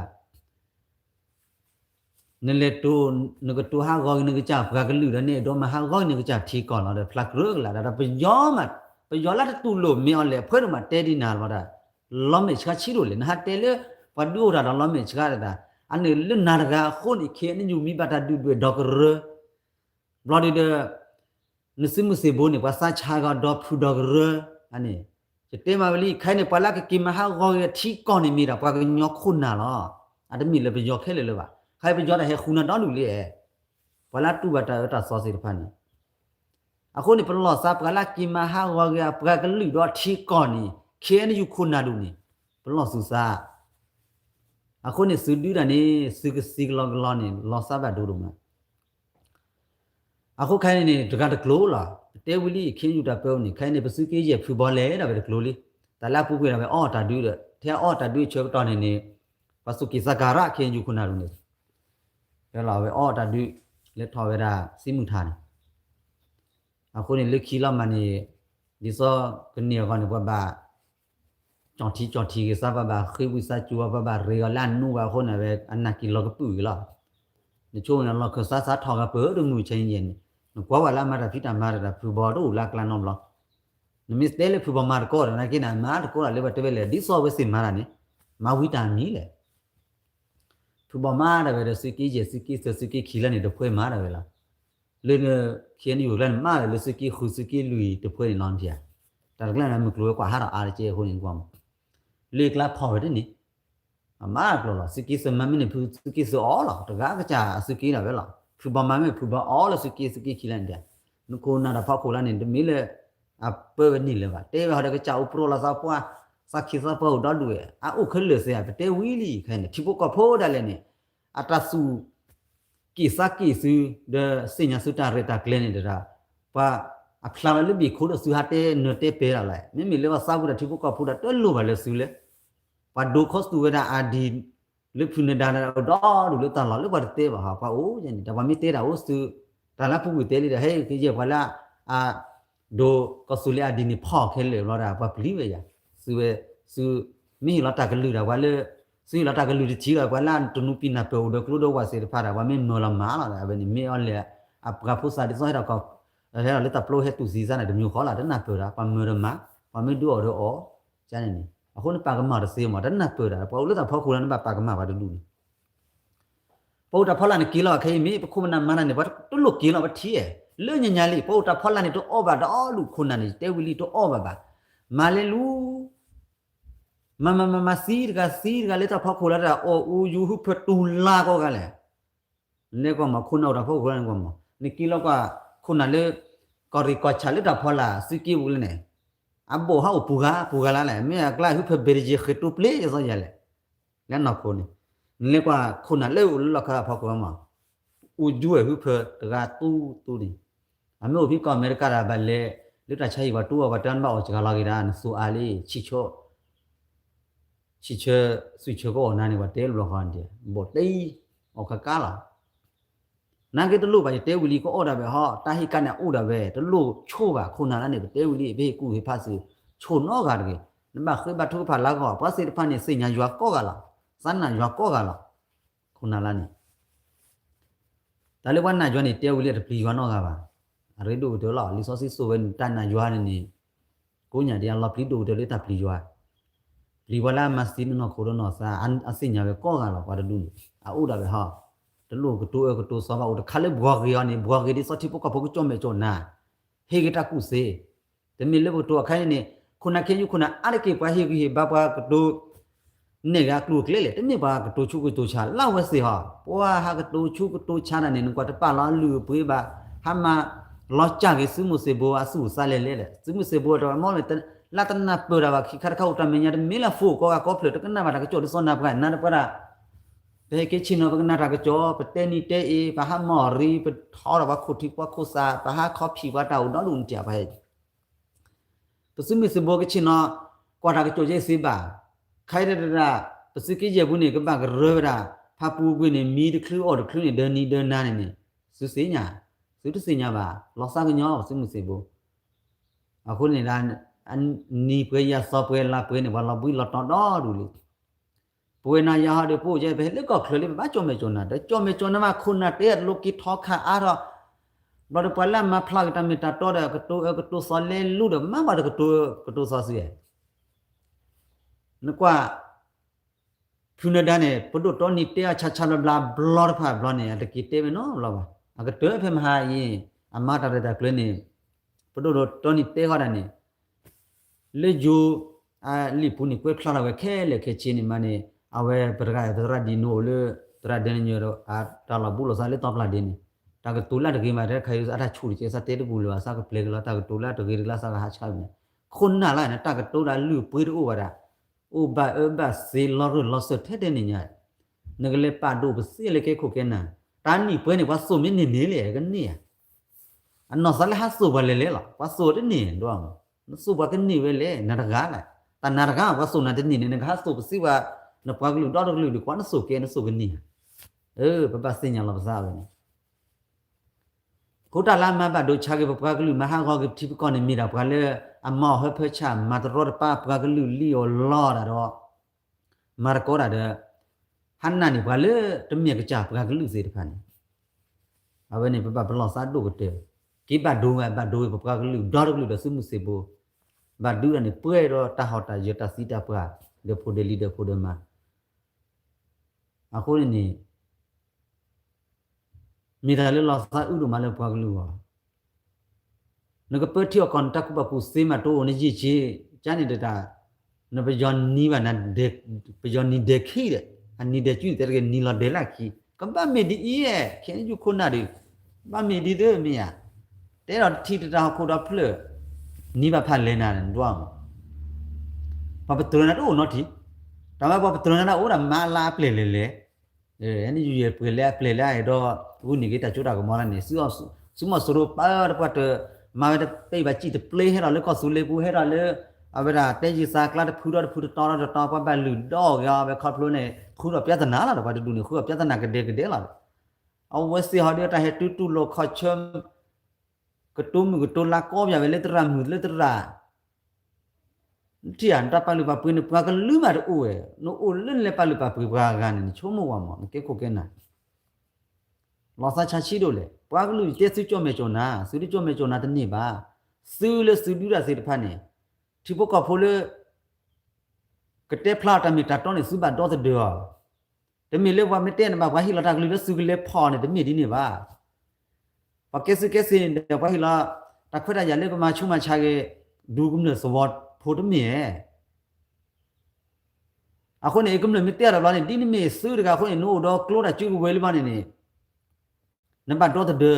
နလေတိုနကတိုဟာဂောင်းနကချဘဂလူရနေတော့မဟာဂောင်းနကချထီကောလာတဲ့ဖလက်ရကလာတာပယောလာတူလို့မြော်လေဖွဲတော့မတဲဒီနာလာတာလောမေချာချီလို့လေနာတဲလေဘဒူရာလောမေချာတာအနေလွနာရကခုန်ခေနေယူမိပါတာဒူဒေါကရဘလော်ဒီတဲ့နစမှုစေဘိုးနေပါစာချာကဒေါဖူဒေါကရအနေတေမဝလီခိုင်နေပလာကကိမဟာဂောင်းထီကောနေမိတာပကညောခုနာလားအဒမီလေပယောခဲလေပါခ ใครไปจอดให้คุณน่ะดอลุเลยเวลาตู้บัตรซอสิพันนี่อะคนนี่เป็นหลอดซับกะละกิมาฮาวะกะปะกะลุดอที่ก่อนนี่เคนี่อยู่คุณน่ะดูนี่เป็นหลอดสุซาอะคนนี่สุดดูดานี่ซึกซิกลอกลอนี่หลอดซับดูดูมาอะคนใครนี่ตะกะตะกลัวล่ะเตวิลีเคอยู่ตะเป้านี่ใครนี่ไปซื้อเกยฟุตบอลเลยดะไปตะกลัวลิแต่ละผู้ๆน่ะไปอ้อตะดูดะเทอ้อตะดูช่วยตอนนี่ปะสุกิสการะเคอยู่คุณน่ะดูนี่แล้วเราไปอ้อตะดูเล็ดทอเวดาซิมุทานအခုနေလက်ခီလာမနေဒီစောကနေကနေဘဘာကြောင့်တီကစားဘဘာခေဝိစာချူဘဘာရေလန်နူဘခုနပဲအနာကီလောကပူလာဒီချိုးနလောကစားထောက်ကပေဒုံနူချင်းရင်ကွာဝလာမတာဖိတာမာတာဖူဘောတို့လာကလန်နောဘလနမစ်တဲလေဖူဘောမာကောနာကိနာမာကောလေဘတပဲလေဒီစောဝစင်မာရနေမဝိတာမီလေဖူဘောမာတာပဲစကီဂျစကီခီလာနေတော့ဖွဲမာတာပဲလားเลยเขียนอยู่แล้วมาเลยสกีคุสกีลุยตะเพื่อนนอนเพียแต่ก็นั้นมันกลัวกว่าหาอาเจคนนึงกว่าเรียกละพอได้นี่มากลัวสกีสมันไม่พูสกีสอ๋อหรอกแต่ก็จะสกีน่ะเว้ยล่ะคือบ่มาไม่คือบ่อ๋อแล้วสกีขี้ลันเดียนกูน่ะพอกูละนี่มีเลยอ่ะเปิ้นนี่เลยว่าเตว่าก็จะอุปโรละซะปัวสักขี้ซะปัวดอดูอ่ะอุคเลยเสียเตวีลีแค่นี่ที่พวกก็โพได้เลยนี่อัตสูกิสกิซูเดสิญญาสุตาเรตาเคลนเดราว่าอัพลาลบิโคดสุหาเตเนเตเปราไลไม่มีเลยว่าซาบุดทิบุกพูดตลบาเลสุเลว่าดูคอสตูเวดาอาดีลึกพุนดานาดอดูลตลอดลึกว่าเตว่าฮะว่าโอ้ยันแต่ว่าไม่เตราโอ้สุตาละผู้เตลิเฮ้คือเจว่าละอ่าดูก็สุเลอาดีนี่พ่อเคลเลยว่าว่าปลีเวยสุมีลตากะลือว่าเลยซึ่งเราตากลูที่ว่าลานตุนุปินาเปโดกรูโดว่าเสพาราว่าไม่โนลมาล่ะเบนี่ไม่ออนเลยอับกะพุสาดิซอยเราก็เฮาเลตาโปรเฮตุซีซันเดมิขอละดนาเปราปามเรมาปาไม่ดูออจันนี่อะคนปากะมาเสมาดนาเปราปอเลตาพอคุลันปากะมาว่าดูปอตาพอลานี่กีลอเคมีปคุมนามานะนี่ว่าตุลุกีลอว่าทีเลื่อนญาลิปอตาพอลานี่ตออบาดอลุคุนานี่เตวิลีตออบามาเลลูมาซีรกาเลตาพอคุละดาโออูยูฮุพตูลาก็กะแลเนก็มาคุณเอาดาพอคุละก็มานี่กิโลก็คุณน่ะเลก็ริก็ชะเลตาพอลาสิกิบุลเนอับโบฮาปูกาละแหละเมียกลาฮุพเบริจิขิตุเพลซะยะแหละแล้วนอคนนี่ก็คุณน่ะเลอุลก็พอคุมาอูจูฮุพตะกาตูนี่อเมโอพี่ก็อเมริกาดาบัลเลเลตาชัยว่าตูว่าตันบ่อจกาลากิดาสุอาลีชิโชชิเชสุเชก็นานี่ว่าเตลโลฮันเดียบ่เตยออกกะล่ะนางก็ตลุบาเตวิลีก็ออดาเบฮอตาฮิกันน่ะอูดาเบตลุโชบะคุนาละนี่เตวิลีเบกูเฮพาซึโชนอกาเกนบะเคบะทุพาละก็ปะสิพานี่สิญายัวก็กะล่ะสันนายัวก็กะล่ะคุนาละนี่ตาเลวันน่ะยัวนี่เตวิลีตะปลียัวนอกาบาเรดูเตลอลิซอซิโซเวนตันน่ะยัวนี่กูญาเดียลอปลีดูเตเลตะปลียัวลีวลามาซินนอโคโรนอซาอันอสิญญาเวก็กะล่ะว่าดูอาอูดาเบฮอตลุกตูซอบ่อุคาเลบัวกยอนี่บัวกดิซอทิปก็พกจอมเมจอนาเฮกตะกุเซเตมิเลบตัวไคนี่คุณะเคยุคุณะอะเกปะเฮกิบะบะกตูเนกะกลูเคเลเตมิบะกตูชุกตูชาลาวเสฮอปัวหากตูชุกตูชานะนี่นกว่าตะปะลอลือปุยบะหามาลอจักซึมุเซบัวอสุซาเลซึมุเซบัวตอมอเลลาตนาเปราว่าขี้คัดเข้าตามเมียมิลาฟูก็เพลตกันนะมาตะกจอดซอนนะปะนะปะระเปเกชิโนปะนะตะกจอปะเตนี่เตอีปะหามอรีปะทอระว่าขุทิปะคุซาปะหาคอผีว่าตาวนอลุนเจียไปปะซึมิสโบกชิโนกว่าตะกจอเจซิบาไคเดระปะซึกิเจบุนี่ก็บะกะเรระพาปูกุนี่มีตะคลือออตะคลือนี่เดินนี่เดินนานี่สุสิญาสุตสิญาบาลอซากะญอซึมิสโบอะคุนี่ลาอันนี้เปยาซอเปลาเปนี่ว่าเราบุยเราตอดอดูลิป่วยนายาเดปูเจไปเลก็เคลลิบะจอมเมจอนะแต่จอมเมจอนะมาคุณน่ะเตลูกิทอคาอาระบ่ได้ปะละมาพลากตะมิตาตอดกะตุซอเลลุดมาบ่ได้กะตุซอซินกว่าพุนดาเนี่ยปดุตอนี่เตชะชะบลาบลอดพาบลอนี่ตะกิเตเมเนาะลอบ่อะกะเตเฟมหายีอามาตะตะเคลนี่ปดุตอนี่เตก็ดานี่เลจูลิปุนี่กวยพลาละเวแค่เลแค่ชินี่มานี่เอาเวปรกาตระดิโนเล တရတဲ့ညောအာတာလဘူးလစားလေတော့ပလာဒင်းတာကတူလာတကေမာတဲ့ခိုင်အတာချူချေစတဲ့ဘူးလောစားကပလေကလာတာကတူလာတကေလာစားကဟာချာနေခွန်းနာလာနဲ့တာကတူလာလူပွေးတော့ဝါတာဥဘစေလော်လော်စတဲ့တဲ့ညငကလေးပါတို့ပစီလေကေခုကဲနာတာနီပွဲနေဝါဆိုမင်းနေနေလေကနေအနော်ဆလဟာဆိုဘလေလေလားဝါဆိုတဲ့နေတော့ဆိုဘကနေဝဲလေနာတကားလားတနာတကားဝါဆိုနာတဲ့နေနေကဟာဆိုပစီဝါနပွားကလူတော့လူကွာနဆိုကဲနဆိုကနေပစင်ညာလာပစားပဲကိုတာလာမဘဒိုချာကေပပွားကလူမဟာခေါကတိပကောနေမိတာဘွာလေအမောဟဖချာမတရောပါပွားကလူလီယောလောတာတော့မာကောတာတဲ့ဟန်နာနေဘွာလေတမြက်ကကြပွားကလူစေတဖန်အဝဲနေပဘလောစားတို့ကတဲ့ကိဘဒိုဘဒိုပွားကလူဒေါ်ကလူဒဆုမှုစေဘောဘဒူရနေပွဲတော့တဟောတာယတစီတာပွားလေဖိုဒလီဒဖိုဒမာအခုနေမိသားလေးလောစာဥဒမလည်းပွားကလူပါငကပတိအကွန်တက်ဘပူစေမတိုနေကြီးချီကျန်နေတာနပဂျွန်နီဝနာဒေပဂျွန်နီဒေခိတဲ့အနီဒေကျူတဲ့ကနီလာဒေလာခီကမ္ဘာမေဒီရဲ့ခင်ယူခုနာဒီဘာမေဒီတဲ့မီယာတဲတော့ထီတတာခိုတော့ဖလနီဘာဖတ်လဲနာတော့ဘာပတရနာတော့နော်တီဒါမှဘာပတရနာအိုရာမာလာပလေလေလေအဲ့ဒီယူရပလေပလေလာရတော့ဘူးနေကတချို့တာကမောလာနေစုမစရပါပတ်မာဝတပေပါကြည့်တပလေဟဲ့တော့လေကောဆူလေပူဟဲ့တော့လေအဝရတဲကြီးစာကလာတဖူတော့တော်ပပလူတော့ရပဲခေါပလို့နေခုတော့ပြဿနာလာတော့ဘာတူနေခုကပြဿနာကတဲ့လာအဝစီဟာဒီတာဟဲတူလောခချမ်ကတုံကတိုလာကောပြပဲလေတရမှုလေတရာတီအန်တပလူပါပွင်းပွားကလူမာတော့အိုးနိုအိုလင်းလေပလူပါပွားကနေချိုးမဝမကေကိုကဲနာလောစာချရှိတော့လေပွားကလူတဲစုကြော့မဲ့ကြောနာစူဒီကြော့မဲ့ကြောနာတနေ့ပါစူလေစူဒူရာစေတဖတ်နေတီပုကဖိုလေကတဲ့ဖလာတမီတာတော့နေစူပါတော့တဲ့တမီလေဝမတဲ့နမဝါဟီလာတာကလူစူကလေဖော်နေတမီဒီနေပါပကဲစတဲ့ဝါဟီလာတခွတ်ရလေကမချုံမချာကေဒူကုမနေစဝတ်ဖို့တမီအခုနေကမလို့မတဲ့ရလာနေဒီနေမီစူတကခုနေနိုတော့ကလိုတာကျူဝဲလမနေနံပါတ်တော့တဲ့လေ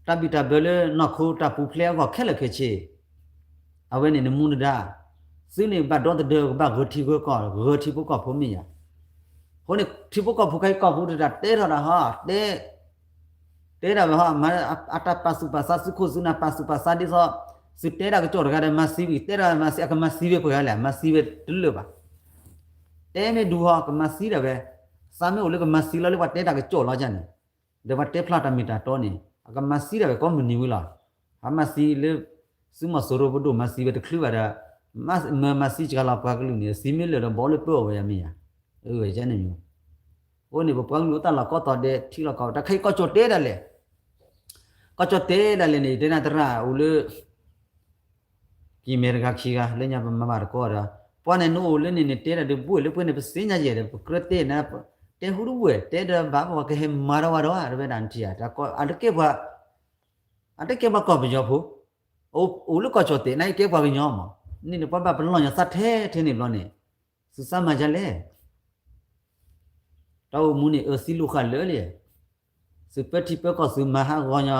တပိတဘလေနခုတပူဖလဲကခဲလက်ခဲချေအဝဲနေနမုန်ဒါစင်းနေဘတ်တော့တဲ့ဘဂတိကိုကောဂတိပုကဖို့မီယာဟိုနေတိပုကဖုခိုင်ကောဖို့တာတဲရတာဟာတဲရဟာမအတပစုပစစုခုစုနာပစုပစဒီဆိုစတဲရကကြောရကမစီဘီတဲရမစီအကမစီဘပေါ်ရလာမစီဘတလပါတဲနေဒူဟာကမစီရပဲစာမေလေကမစီလာလေဝတဲတာကကြောလာကြနေဒါဝတဲဖလာတမီတာတော့နေအကမစီရပဲကောမနီဝလာအမစီလေစုမဆိုရဘဒိုမစီဘတခလူရမစီချကလာပါကလူနေစီမီလေတော့ဘောလေပေါ်ဝရမီယာဝဲကျနေမျိုးဟိုနေပပန်းလို့တလာကောတော့တဲ့ထီလကောတခိုက်ကောချောတဲတယ်လေကောချောတဲတယ်လေနေဒေနာတရာဦးလေကြီးမေရကခီကလေညာမမရကောရာပွားနေနိုးလေနေတဲတယ်ဘူးလေပွနေပစင်းညာရဲ့ကရတဲ့နာတဲဟူရဝဲတဲတယ်ဘာဘောကဟေမာရဝရောရပဲတန်တီယာဒါကောအတကေဘာကောပကြောဖို့အိုလကောချောတဲနိုင်ကေဘာကညောမနိနပပပလောညာစတ်ထဲနေလောနေစစမကြလေတော့မူနေအစီလူခလဲလေစပတိပကောစမဟာဂောညာ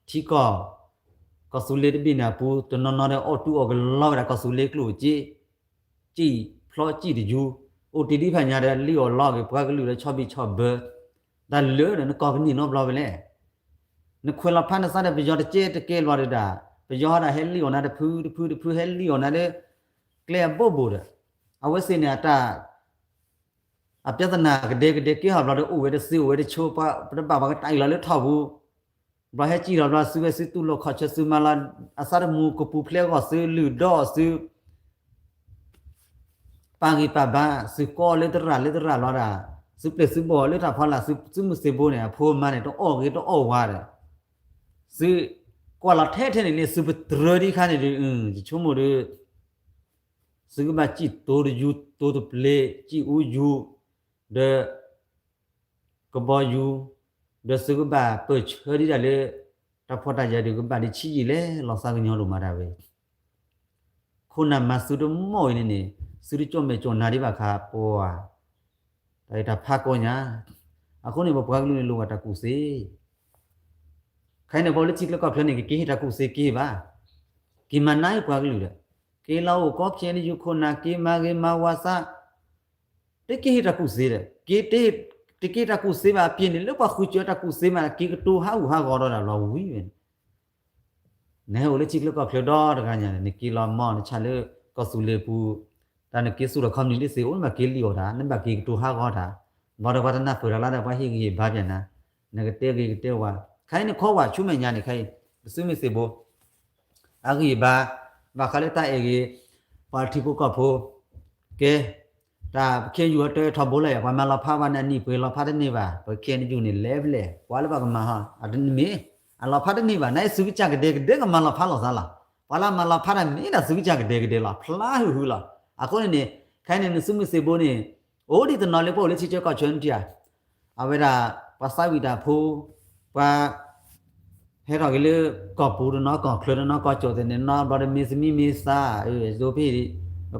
ထီကောဆူလေတပိနာပူတနော်နော်တဲ့အော်တူအော်ကလောရကောဆူလေကလူကြည်ဖလောကြည်တယူအိုတီတီဖန်ညာတဲ့လီအော်လောကဘွားကလူလေ6ဘီ6ဘဒါလဲနကောကနီနော်ဘလောပဲလေနခွလာဖန်စားတဲ့ပကြောတကျဲတကဲလွာရတာပကြောတာဟဲလီအော်နာတဲ့ဖူဟဲလီအော်နာတဲ့ကလေဘောဘောတဲ့အဝစင်းနေတာအပြဿနာကတဲ့ကေဟာဘလာတော့အိုဝဲတဲ့စီဝဲတဲ့ချိုးပါဘာကတိုင်လာလေထောက်ဘူးဘာဟဲကြည့်တော့လားစူဝဲစစ်တူလောက်ခချစူမလာအစားမူကပူဖလဲကစလူတော့စူပါဂီပါဘာစကောလေတရာလာတာစပလက်စဘောလေတာဖလာစမစေဘိုနေဖိုးမနေတော့အော်ကေတော့အော်ဝါတယ်စကွာလာထဲနေလေစပတရဒီခါနေချိုးမို့လေစကမကြည့်တိုးယူတိုးပလေကြည့်ဦးယူde kebayu de seguba perch heri da le ta phota ja de ba di chi le lo sa gnyo lo ma da we khuna ma su do mo ni ni su ri chom me chon na ri ba kha po wa ဒါဒါဖာကောညာအခုနေဘပွားကလူလောကတကူစေခိုင်နေ politics လောကဖလနေကေတကူစေကေပါကေမနိုင်ပွားကလူလေကေလောကောပြင်းယူခုနာကေမာဝါစာတကေတကူစေတဲ့ကေတကေတကူစေပါပြင်းနေလောကခုချတကူစေမှာကေတူဟာဂေါ်တော့တာလောဝီပဲနဲဟိုလေချိကလောကဖလတော့တကညာနေကေလောမောနချလေကောဆူလေပူဒါနကေဆူရခမ်နီလေးစေဦးမကေလီယောတာနံပါတ်ကေတူဟာဂေါ်တာဘောရဘာတနာဖူရလာတဲ့ဘာဟိကြီးဘာပြန်နာနဂတေကေတေဝါခိုင်းနေခေါ်ဝါချုမညာနေခိုင်းစုမစေဘောအဂီဘာခလေတာအေဂီပါတီပုကဖိုကဲဒါခေယူတဲ့ထဘောလေဘာမလာဖာဝနာနိပွေလာဖာတဲ့နေပါဘခေနေယူနေလဲဘလေဝါလဘကမဟာအဒနမီအလာဖာတဲ့နေပါနိုင်စုကြကတဲ့ကမလာဖာလောစားလားဘာလာမလာဖာတဲ့နေဒါစုကြကတဲ့လားဖလားဟူလားအခုနေခိုင်းနေစုမစေဘောနေအိုဒီတနော်လေပို့လေချစ်ချကချွန်တီယာအဝေရာပါစာဝီတာဖိုပါဟဲတော့ကလေးကောပူရနော်ကောခလရနော်ကောချိုတဲ့နော်ဘာမီစမီမီစာဇိုဖီ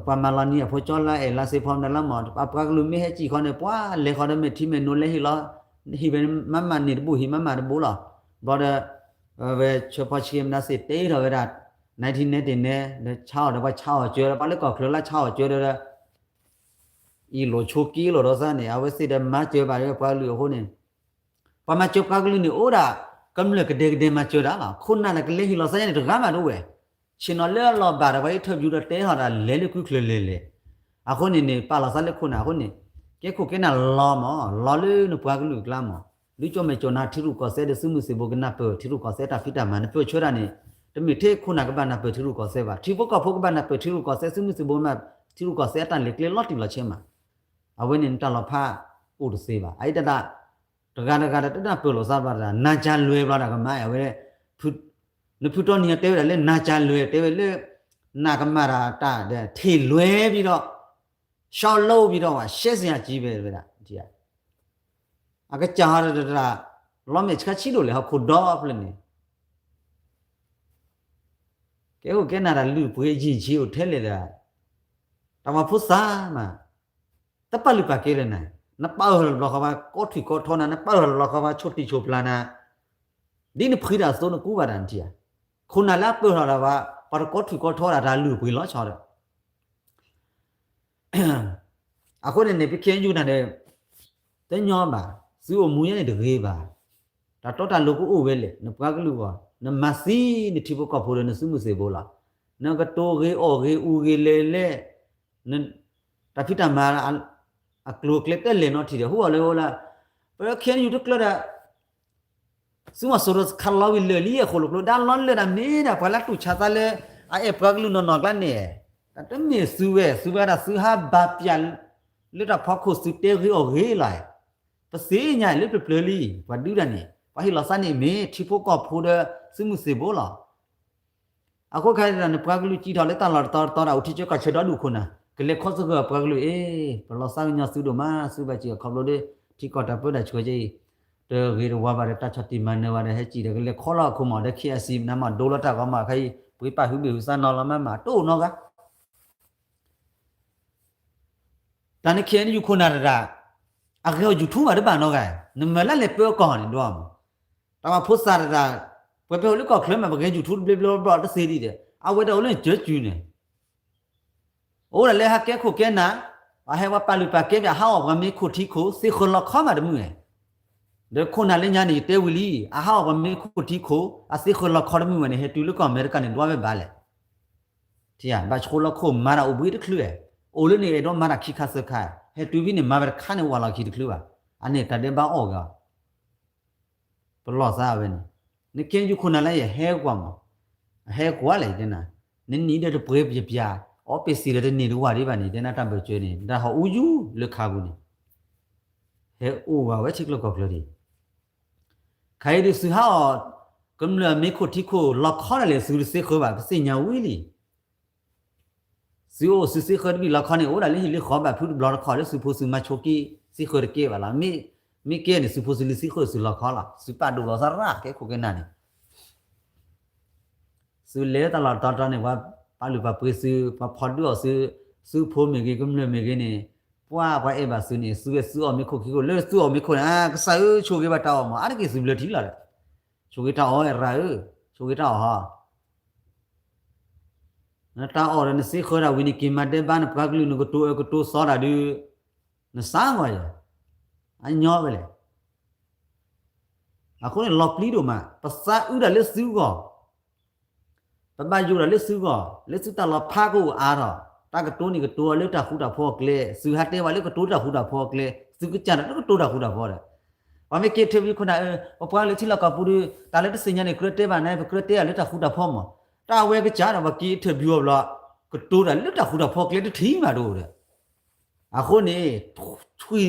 ပမလာနီဖိုချောလာအဲလာစေဖောင်းနလာမောပပကလူမီဟချီခေါနေပွာလေခေါနေမတီမနိုလေဟီလာဟီဘမမနီဘူဟီမမဘူလာဘာဒဝဲချပချီမနာစေတေရဝဲဒါ1990နဲ့6တော့6ကျွဲပါလေကောခလလာ6ကျွဲတော့ဤလိုချိုကီလိုတော့စနေအဝဲစစ်တဲ့မကျွဲပါရပွာလူဟိုနေပမချောကကလူနေအိုဒါကမ်လကဒေကဒေမချောဒါလားခုနနကလေဟီလောစနေတကမှာတော့ဝဲရှင်တော်လဲလောဘာရဘိထဗျူတဲ့တဲဟာတာလဲလေကုခလေလေအခုနေပါလာစလက်ခုနာခုနေကဲခုကဲနာလောမောလောလေနပွားကလူကလာမောလူချိုမေချိုနာထီရုကောဆဲတဲ့စုမှုစေဘောကနာပေထီရုကောဆဲတာဖိတာမန်ပေချောတာနေတမိထေခုနာကဘာနာပေထီရုကောဆဲပါထီဘောကဖိုကဘာနာပေထီရုကောဆဲစုမှုစေဘောနာထီရုကောဆဲတန်လေကလေလော့တီလောချင်းမှာအဝင်းနေတလဖာဥဒစေပါအဲ့တတတကပလောစားပါတာနာချလွယ်ပါတာကမရဝဲဖုနဖုတော်နေတဲလေနာချလွယ်တဲလေနာကမရာတာတဲ့ထေလွယ်ပြီးတော့ရှောက်လို့ပြီးတော့ရှက်စရာကြီးပဲဗျာဒီကအကကြာရတလောမေချကချီလို့လေဟခုတော့ဖလနေကဲနာရလူပွေးကြီးကြီးကိုထဲလေတာတမဖုစားမှာတပလူပါကဲလေနာနပါဟလခဘာကောထီကောထောနာနပါဟလခဘာချိုတီချိုပလာနာဒီနဖိရာစနကူဘာဒန်တီယာခုနလာပဟလာဘာပါကောထီကောထောရာဒါလူပွေလောချောတယ်အခုနေပကင်းယူနေတဲ့တဲ့ညောပါစူအမူရနေတကေးပါဒါတော့တာလူကိုအိုပဲလေနပွားကလူပါနမစီနတိဘကဖိုးနစုမှုစေဘောလားနကတိုကေအောကေဦးကေလေလေနတဖိတမာအကလုကလက်တယ်လေနော်တီဟိုလေဟိုလာပရခင်ယူတကလဒါစူမဆိုရခလာဝီလေလီယခိုလကလဒါလွန်လေဒါနေတာဖလာတူချတာလေအဲပကလူနော်ကလနေတမီစူဝဲစူဘာဆူဟာဘာပြန်လေတာဖခုစူတေရီအော်ဟေးလိုက်ပစေညာလေပပလီဘာဒူဒနေဘာဟီလာစနေမေတီဖိုကဖိုဒစမှုစေဘောလာအခုခိုင်ရနပကလူကြည့်တော့လေတာလာတော်အထီချကချေတော်လူခုနာကလေခေါစကပကလူဘလောစာညာစုဒမစုဘချီခေါလိုလေတီကတာပဒချွေကြီးတေဂီရဝါဘာရတချတိမနဝရဟချီတကလေခေါလာခုမတဲ့ခေအစီနမဒေါ်လာတာကမခိုင်ပွေးပါဟူဘီစနော်လမမတိုးနော်ကတန်ခေနယူခုနာရအခေယူထူးမှာတပါနော်ကနမလက်လေပြောကောင်းနေတော့တမဖုစာရဘယ်ပြောလို့ကောခလမဘကယူထူးဘလဘလတစေးဒီတဲ့အဝဲတော်လည်းကျွတ်ကျူးနေအိုးလည်းဟာကဲခုကဲနာဘာဟဲဝပါလူပါကဲပြဟာဝမေခုတီခုစေခလခမဒမှုလေဒခုနာလည်းညာနေတဲဝီလီအဟာဝမေခုတီခုအစေခလခရမှုနေဟဲတူလကအမေရိကန်နေတော့ပဲပါလေတီယာဘာချခလခုမာရာဥဘီတခလွဲအိုလည်းနေတော့မာရာခိခဆခါဟဲတူဘီနေမာဘခါနေဝလာခိတခလွပါအနေတတဲ့ဘာအောကဘလောစားပဲနေကင်းယူခုနာလည်းဟဲကွာမဟဲကွာလေတဲ့နာနင်းနီးတဲ့ပွဲပြပြအော်ပစ္စည်းတဲ့နေတော့ဝါလေးပါနေတဲ့နာတံပကျွေးနေဒါဟောဦးယူလက်ခါဘူးနေဟဲအိုဝါဝဲချစ်လောက်ကကလေးခိုင်ဒီစဟာကမ်လာမေခိုတီကိုလောက်ခေါ်လေစူစေခေါ်ပါစညာဝီလီစီအိုစီခေါ်ပြီးလောက်ခေါ်နေအိုဒါလေးလေခေါ်ပါဖူဘလော့ခေါ်လေစူဖိုစူမချိုကီစီခေါ်ကေပါလားမိကဲနေစူဖိုစူလီစီခေါ်စူလောက်ခေါ်လားစူပါဒူလောစားရာကဲခုကနာနေစူလေတလာတနေဝါပါလူပါပွေးစူပါဖော်ဒူစူဖိုမေကေကမ်လေမေကေနေ ပွားဘာအေးပါစနေစုရစုအောင်မခုခိကိုလဲစုအောင်မခုအာကဆာချိုကေဘာတောင်းမှာအဲ့ဒီစုလတီလာတယ်ချိုကေတောင်းရရာချိုကေတောင်းဟာနတာအော်ရနစီခေါ်ရဝိနိကိမတဲ့ဘာနပကလူနကိုတိုးစောတာဒီနစားဝါရအညောပဲလေအခုလည်းလော့ပလီတို့မှာပစာဥရလက်စုကောပပယူရလက်စုကောလက်စုတလဖာကိုအားတော့တာကတိုးနေကတိုးလက်တာခုတာဖောကလေစုဟာတဲဝါလက်ကတိုးတာခုတာဖောကလေစုကကြတယ်ကတိုးတာခုတာဖောတယ်ဘာမေကေထဘီခုနာပပွားလက်ချီလကပူရတာလက်စညာနေကရတဲဘာနေကရတဲလက်တာခုတာဖောမတာဝဲကကြတော့ဘကီထဘီောဘလာကတိုးတာလက်တာခုတာဖောကလေတထီမှာတို့တဲ့အခုနေထွီ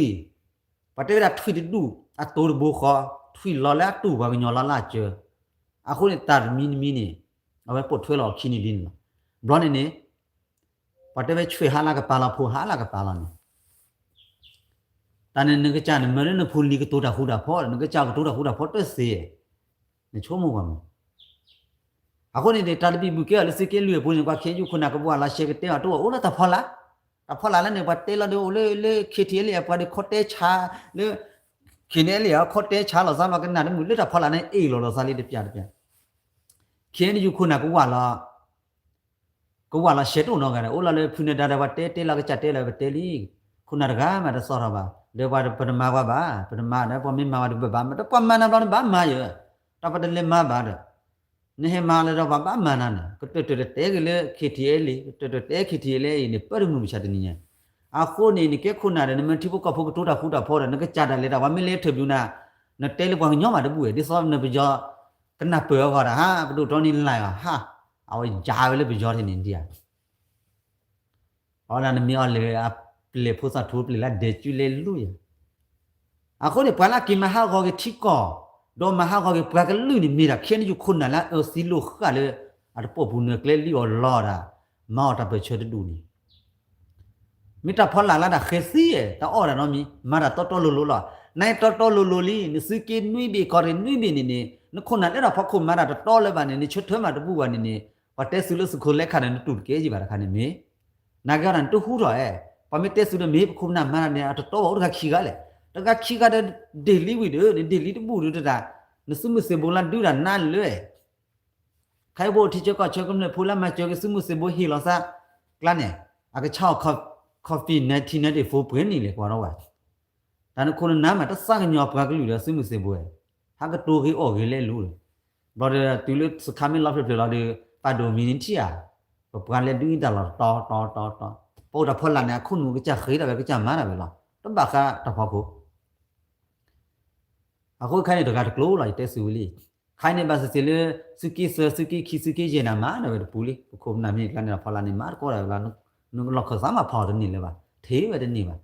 ပတဲတာထွီတူအတိုးဘူခေါ်ထွီလော်လာတူဘာညော်လာချေအခုနေတာမီနီအဝဲပုတ်ထွေးလော်ခီနီလင်းဘလောနေပတဲပဲချွေဟာလာကပါလာဖိုဟာလာကပါလာနေတန်နေကကြနေမရနဖူလီကတိုးတာခုတာဖောနကကြောက်တိုးတာခုတာဖောတက်စေနေချိုးမို့ပါမအခုနေတာတပိဘူကဲလစကေလူရပွင့်ကွာခဲယူခုနကဘွာလာရှေကတဲတော့အိုလာတဖောလာလည်းနေပါတဲလာတို့လေခေတီလေပါဒီခေါတဲချာလေခိနေလေခေါတဲချာလောစားမကနာနေမူလက်တဖောလာနေအေးလောစားလေးတပြခဲနေယူခုနကဘွာလာရှေတုံတော့ကလည်းအိုလာလေဖူနေတာပါတဲလာကကြတဲလာပဲတဲလီခုနတကားမှာတဆောရပါလေပါပဒမာပါပဒမာနဲ့ပေါ်မင်းမာတို့ဘာမတော့ပမနာတော့ဘာမာရတပတလေမာပါတော့နေမာလေတော့ဘာမနာနဲ့ကတွတ်တဲကလေခေတီလေတွတ်တဲခေတီလေနေပရမှုမချတဲ့နည်းအခုနေကဲခုနာတယ်နမတိပုကဖုကတိုးတာခုတာဖောတယ်နကကြတာလေတော့ဘာမလဲထပြူနာနတဲလေဘောညောမှာတပူရဒီစောနပကြောကနပေရောတာဟာဘတို့တော်နေလိုက်ဟာအော်ဂျာပဲလေပကြောတဲ့နေတည်းဟောလာနမြောလေပလေဖုစာထိုးပလေလာဒေချူလေလူရအခုနေပလာကိမဟာဂောကတိကောတော့မဟာဂောကပကလူနေမိတာခင်းယူခုနာလာစီလိုခါလေအတပဘူးနေကလေလီော်လော်တာမောက်တာပဲချေတူနေမိတာဖောလာလာတာခေစီရဲ့တော့အော်ရနော်မီမာတာတော်လိုလာနိုင်တော်လိုလီနစကီနွိဘီကော်ရနွိဘီနေနခုနာလည်းတော့ဖခုမာတာတော်လည်းပါနေချွတ်ထွဲမှာတပူပါနေဘာတဲဆူလို့စခိုလဲခါနေတူကဲကြီးပါခါနေမေနာဂရန်တူဟူတော့ပမတဲဆူနေမေခုနာမာနေတော်တော်ခီကလေတကခီကတဲ့ဒေလီဝီဒေလီတပူရတာနစုမစေဘလာဒူရာနာလွဲခိုင်ဘိုတီချေကချေကမနေဖူလာမချေကစုမစေဘဟီလောစာကလနဲ့အကချောက်ကော်ဖီ1994ပွဲနေလေကွာတော့ဒါနခုနနာမတဆာကညောပကလူရစုမစေဘဟာကတိုဟီအော်ဂေလေလူဘာဒတူလစခမီလာဖလာဒီပါဒိုမီနီတီယာပကလေဒူတာလာတော်ပိုတာဖလာနေခုနကကြခေးတာပဲကြမားတာပဲလားတဘခတဖောက်ကိုအခုခိုင်းနေတာကကလိုလိုက်တဲ့စုလီခိုင်းနေပါစစီလေစကီခီစကီဂျေနာမာနော်ပူလီခုနာမီကနေဖလာနေမာကောလာလာနုလောက်ခစားမှာဖော်တယ်နေလေပါသေးပဲတဲ့နေပါ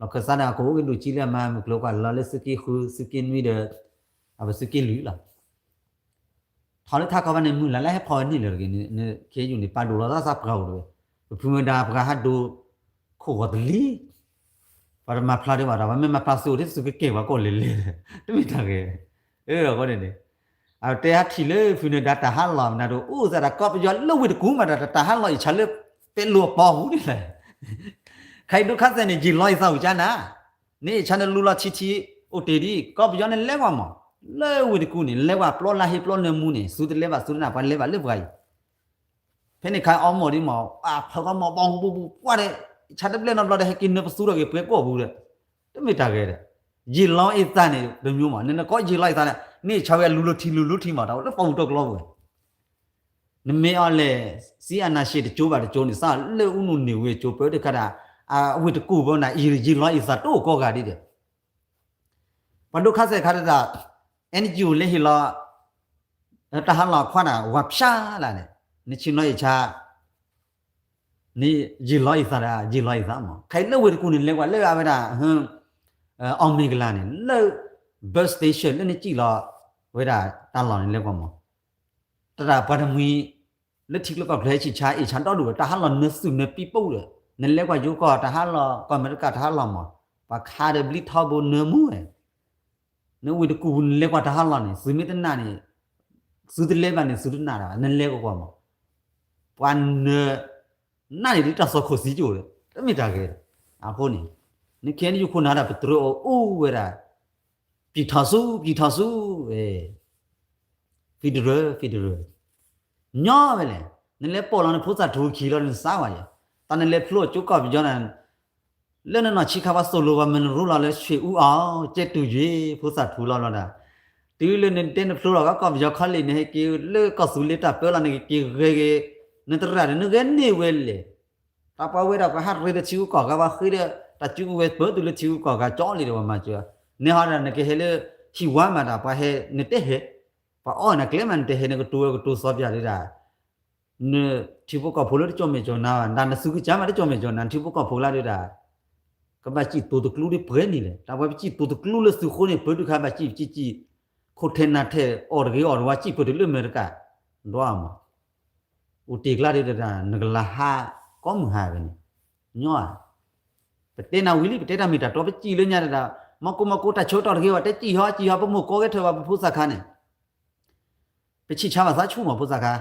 လောက်ခစားနာကိုကလူကြည့်လက်မှာကလောကလာလက်စကီခူစကီနွီတဲ့အဘစကီလူလာထော်လက်ထားကဘာနေမူလာလဲဖော်နေလေကနေခဲယူနေပါဒူလာသာပကောက်လို့ဖူမဒါပကဟာဒူခိုဝတ်လီပါရမဖလာတယ်ပါဒါမမဖလာဆိုတဲ့စုကေဘာကိုလေလေတမိတာကေတော့ကောနေနေတဲဟာထီလေဖူနေဒတာဟာလာနာတို့ဥစားတာကောပယောလှဝိတကူမှာတာဟာလာချလေเป็นลัวปอหูนี่แหละใครดูคัสเนี่ยจีลอยเศร้าจ้านะนี่ฉันรู้ละชิโอเตดีก็ไปย้อนเล่ว่าหมอเล่วิดกูนี่เล่ว่าปลอลาฮิปลอเนมูนี่สุดเล่ว่าสุดน่ะไปเล่ว่าเล่ว่าเพนี่ใครเอาหมอดิหมอพอก็หมอปองปูว่าเด้ฉันเล่นเราได้ให้กินเนื้อสุดก็เปรี้ยวบูเลยแต่ไม่ตาเกดจีลอยอีตาเนี่ยเดี๋ยวหมอเนี่ยก็จีลอยตาเนี่ยนี่ชาวเวลุทีหมอเราแล้วปองตกลงนเมอเลซีอานาชิตโจบาโจนี่ซาเลอุนุนิเวโจเปเดคาดาอวิตกูบ่น่ะอีจีลอยอีซาโตก็กาดิเดปดุคาเซคาดาเอ็นยูเลฮิลอตะหันลอควาน่ะวับชาล่ะนี่ชินอยชานี่จีลอยซาดาจีลอยซามใครเลวิตกูนี่เลว่าเลอะเวดาออมเมกลานี่เลบัสสเตชันนี่จีลอเวดาตาลอนี่เลกว่าหมอตราปารมีและทิกแล้วก็เพลชิชาอีฉันต้องดูตาฮัลลอนเนื้อสุเนื้อปีปูเลยนั่นเรียกว่ายุก็ตาฮัลลอก่อนมันก็ตาฮัลลอมอ่ะปากคาเดบลิทอโบเนื้อมูเนื้อวิตกูเรียกว่าตาฮัลลอนี่สุมิตนานี่สุดเล็บนี่สุดนานั่นเรียกว่ามั้งวันเนื้อนั่นนี่ตาสกุลสีจูเลยแล้วไม่ตาเกลอาคนนี่你看你就困难了不得哦为了比他数非得nhỏ vậy nè nên lấy bỏ nó phút ra thú khí nó sao vậy ta nên lấy phốt chỗ cọp cho nên lên nó chỉ khá solo và mình rú là lấy chuyện chết từ gì phút ra thú lo đã từ lên nên tên phốt là cọp cho khó lên này kêu lấy có số lấy tập là này kêu ghê nên tất cả nó ghen nhiều vậy lệ ta bảo vậy đâu có hát về chịu cọp cái bao khi đó ta chịu về bớt từ chịu cọp cái chó đi rồi mà chưa nên họ là cái hele chỉ quá mà đã phải he nên thế hết và nó cái mình thế này cái tu sắp ra đi ra nè chỉ có phô lát cho mình cho nào đàn sư cái chả mà cho mình cho nào chỉ có phô lát đi ra các bạn chỉ tu được lưu đi bơi đi này ta phải chỉ tu được lưu là sư khôn này bơi được các bạn chỉ khôn thêm nát thế ở chỉ bơi được lưu mới cả đó mà ưu la đi ra nó là ha có một hai cái này nhỏ tên nào quý tên nào mình đã cho phải chỉ lên nhà là mà cô ta chốt ở kia và chỉ họ bắt một cô cái thôi và phút sa khan này phải chỉ chả mà sao chú mà phút sa khan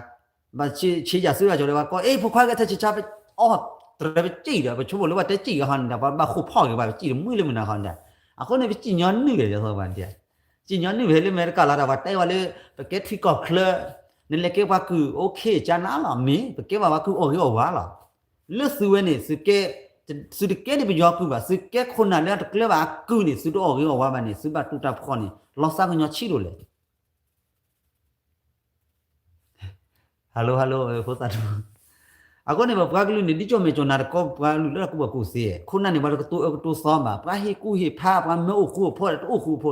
mà chỉ giả sử là cho nên có phút khoai cái thay chỉ chả phải rồi phải chỉ được phải chú một lúc phải chỉ hòn là và khu phò cái phải chỉ mũi lên mình là hòn đấy có này phải chỉ nhón nữa cái thôi bạn đấy chỉ nhón nữa về lên mấy cái là tay vào lên phải cái thi cọp clear nên là cáiว่าคือโอเคจะน่าหล่อมีcáiว่าคือโอ้ยว่าหล่อเลือกซื้อเนี่ยซื้อสุดเกนี่ไปยอคือว่าสุดเกคนนั้นแล้วก็เลยว่าคือนี่สุดออกว่ามันนี่สุดบาตุตาพอนี่ลอสักญอชิโรเลยฮัลโหลโฟตาดูอะก็เนี่ยบ่ปากลุนี่ดิจ่อเมจ่อนาก็ปากลุแล้วก็บ่กูเสียคนนั้นนี่บ่ก็ตัวซ้อมบ่ปะเฮกูเฮพาปะเมโอคูพอโอคูพอ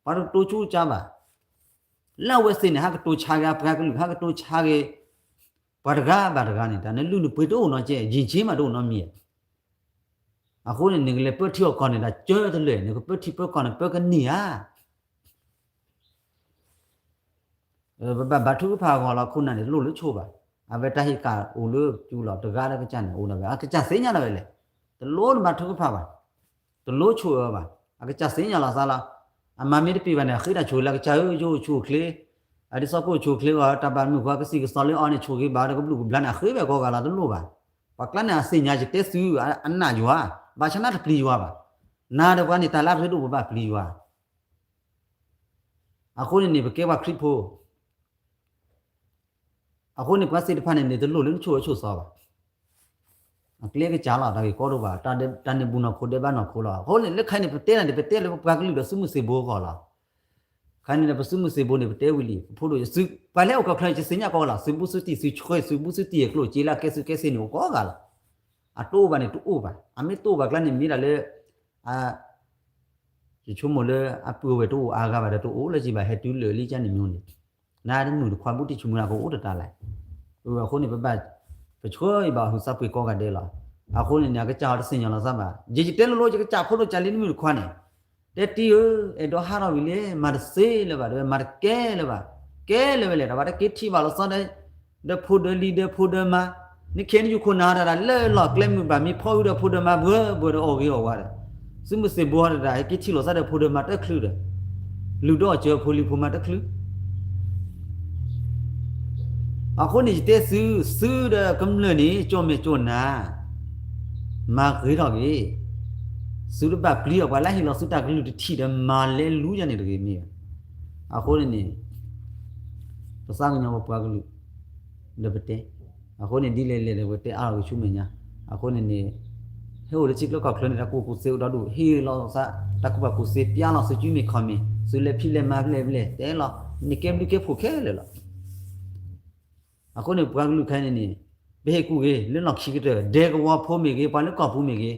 บ่ตัวชูจ้าบ่แล้วเวสิเนี่ยฮะก็ตัวชากะปากลุฮะก็ตัวชากะဘာတကားနေတာနဲ့လူဘွေတော့တော့ကျရင်ချင်းမတော့တော့မြည်အခုနေငလေပတိောက်ကောနေတာကျွဲတယ်လေနေပတိပကောနေပကနေရဘာထုဖာကောလာခုနနေလို့လို့ချိုးပါအဘတဟိကာအိုလို့ကျူလာတကားလည်းကြတယ်အိုလည်းအကကြစင်းညာလည်းလေတလို့ဘာထုဖာပါတလို့ချိုးရပါအကကြစင်းညာလာစားလားအမမေတပြပါနဲ့ခိတာချိုးလာကြချိုးကလေးအဒီစကိုချိုကလေးကတပါမှုကစီကစလအော်နေချိုကြီးဘာကဘလူဘလနာခေပဲကောကလာတလို့ပါပကလနာစညာချတက်ဆူအနာယွာဘာချနာတပလီယွာပါနာတော့ကနေတလာဖဲလို့ဘာပလီယွာအခုနေဘကေဝခရစ်ဖိုအခုနေပတ်စစ်ဖာနေနေတလို့လင်းချိုစောပါအကလေးကကြားလာတာကောတော့ပါတန်နေဘူးနော်ခိုတဲ့ဘာနော်ခိုလာဟိုလေလက်ခိုင်းနေပတဲနေပတဲလေပကလူတော့စုမှုစေဘောကောလာခိုင်းနေပစုမှုစေဘောနေပတဲဝီလီဖိုလို့စုပါလဲကခလိုက်စညာကောလာစုမှုစတီစုချွဲစုမှုစတီကလို့ဂျီလာကဲစုနေကောကလာအတိုးပါနေတူပါအမေတိုးပါကလည်းမိလာလေဒီချုံမလေအပူဝဲတူအာကပါတူအိုးလေကြီးပါဟဲတူလေလီချန်နေမျိုးနေနားမှုခွန်မှုတိချုံလာကိုအိုးတလာဟိုနေပပတ်ပချွေးပါဟိုစပွေကောကတဲ့လာအခုနေကကြာတစင်ညာလာစမ်းပါဂျီတဲလို့ကြကြာဖို့လို့ကြာလင်းမျိုးခွန်နေတတီအဲ့တော့ဟာတော့ဝီလေမာစေးလေပါမာကဲလေပါကဲလေပဲလေဒါပါကေတီပါလို့စတဲ့ဒဖိုဒလီဒဖိုဒမာနိခဲနီခုနာတာလဲလောက်ကလမ်ဘာမီဖော်ရဖိုဒမာဘောတော့အော်ကြီးဟောရတယ်စမစေဘောရတာကေတီလို့စတဲ့ဖိုဒမာတက်ခလူတယ်လူတော့ကျော်ဖိုလီဖိုမာတက်ခလူအခုနေတဲ့စူးတဲ့ကမ္လနီကြောမေကြောနာမာခေတော့ကြီးစူးဘပလီယောဘာလာဟီလောစူတာကလူတီတယ်မာလဲလူရနေတကယ်မြေအခုနေပစာကညောပွားကလူလဘတဲ့အခုနေဒီလေဝတဲ့အားကိုရှုမညာအခုနေဟိုလေချစ်လောကခလနေတာကိုစေတော့ဒူဟီလောစာတကဘကိုစေပြာလောစကျူမီခမီစူလေဖိလေမာလေလေတဲလောနိကေမဒီကေဖိုခဲလေလောအခုနေပွားကလူခိုင်းနေဘေကူကြီးလင်းလောက်ရှိတဲ့ဒေကဝါဖိုးမီကြီးပါလကောက်ဖူးမီကြီး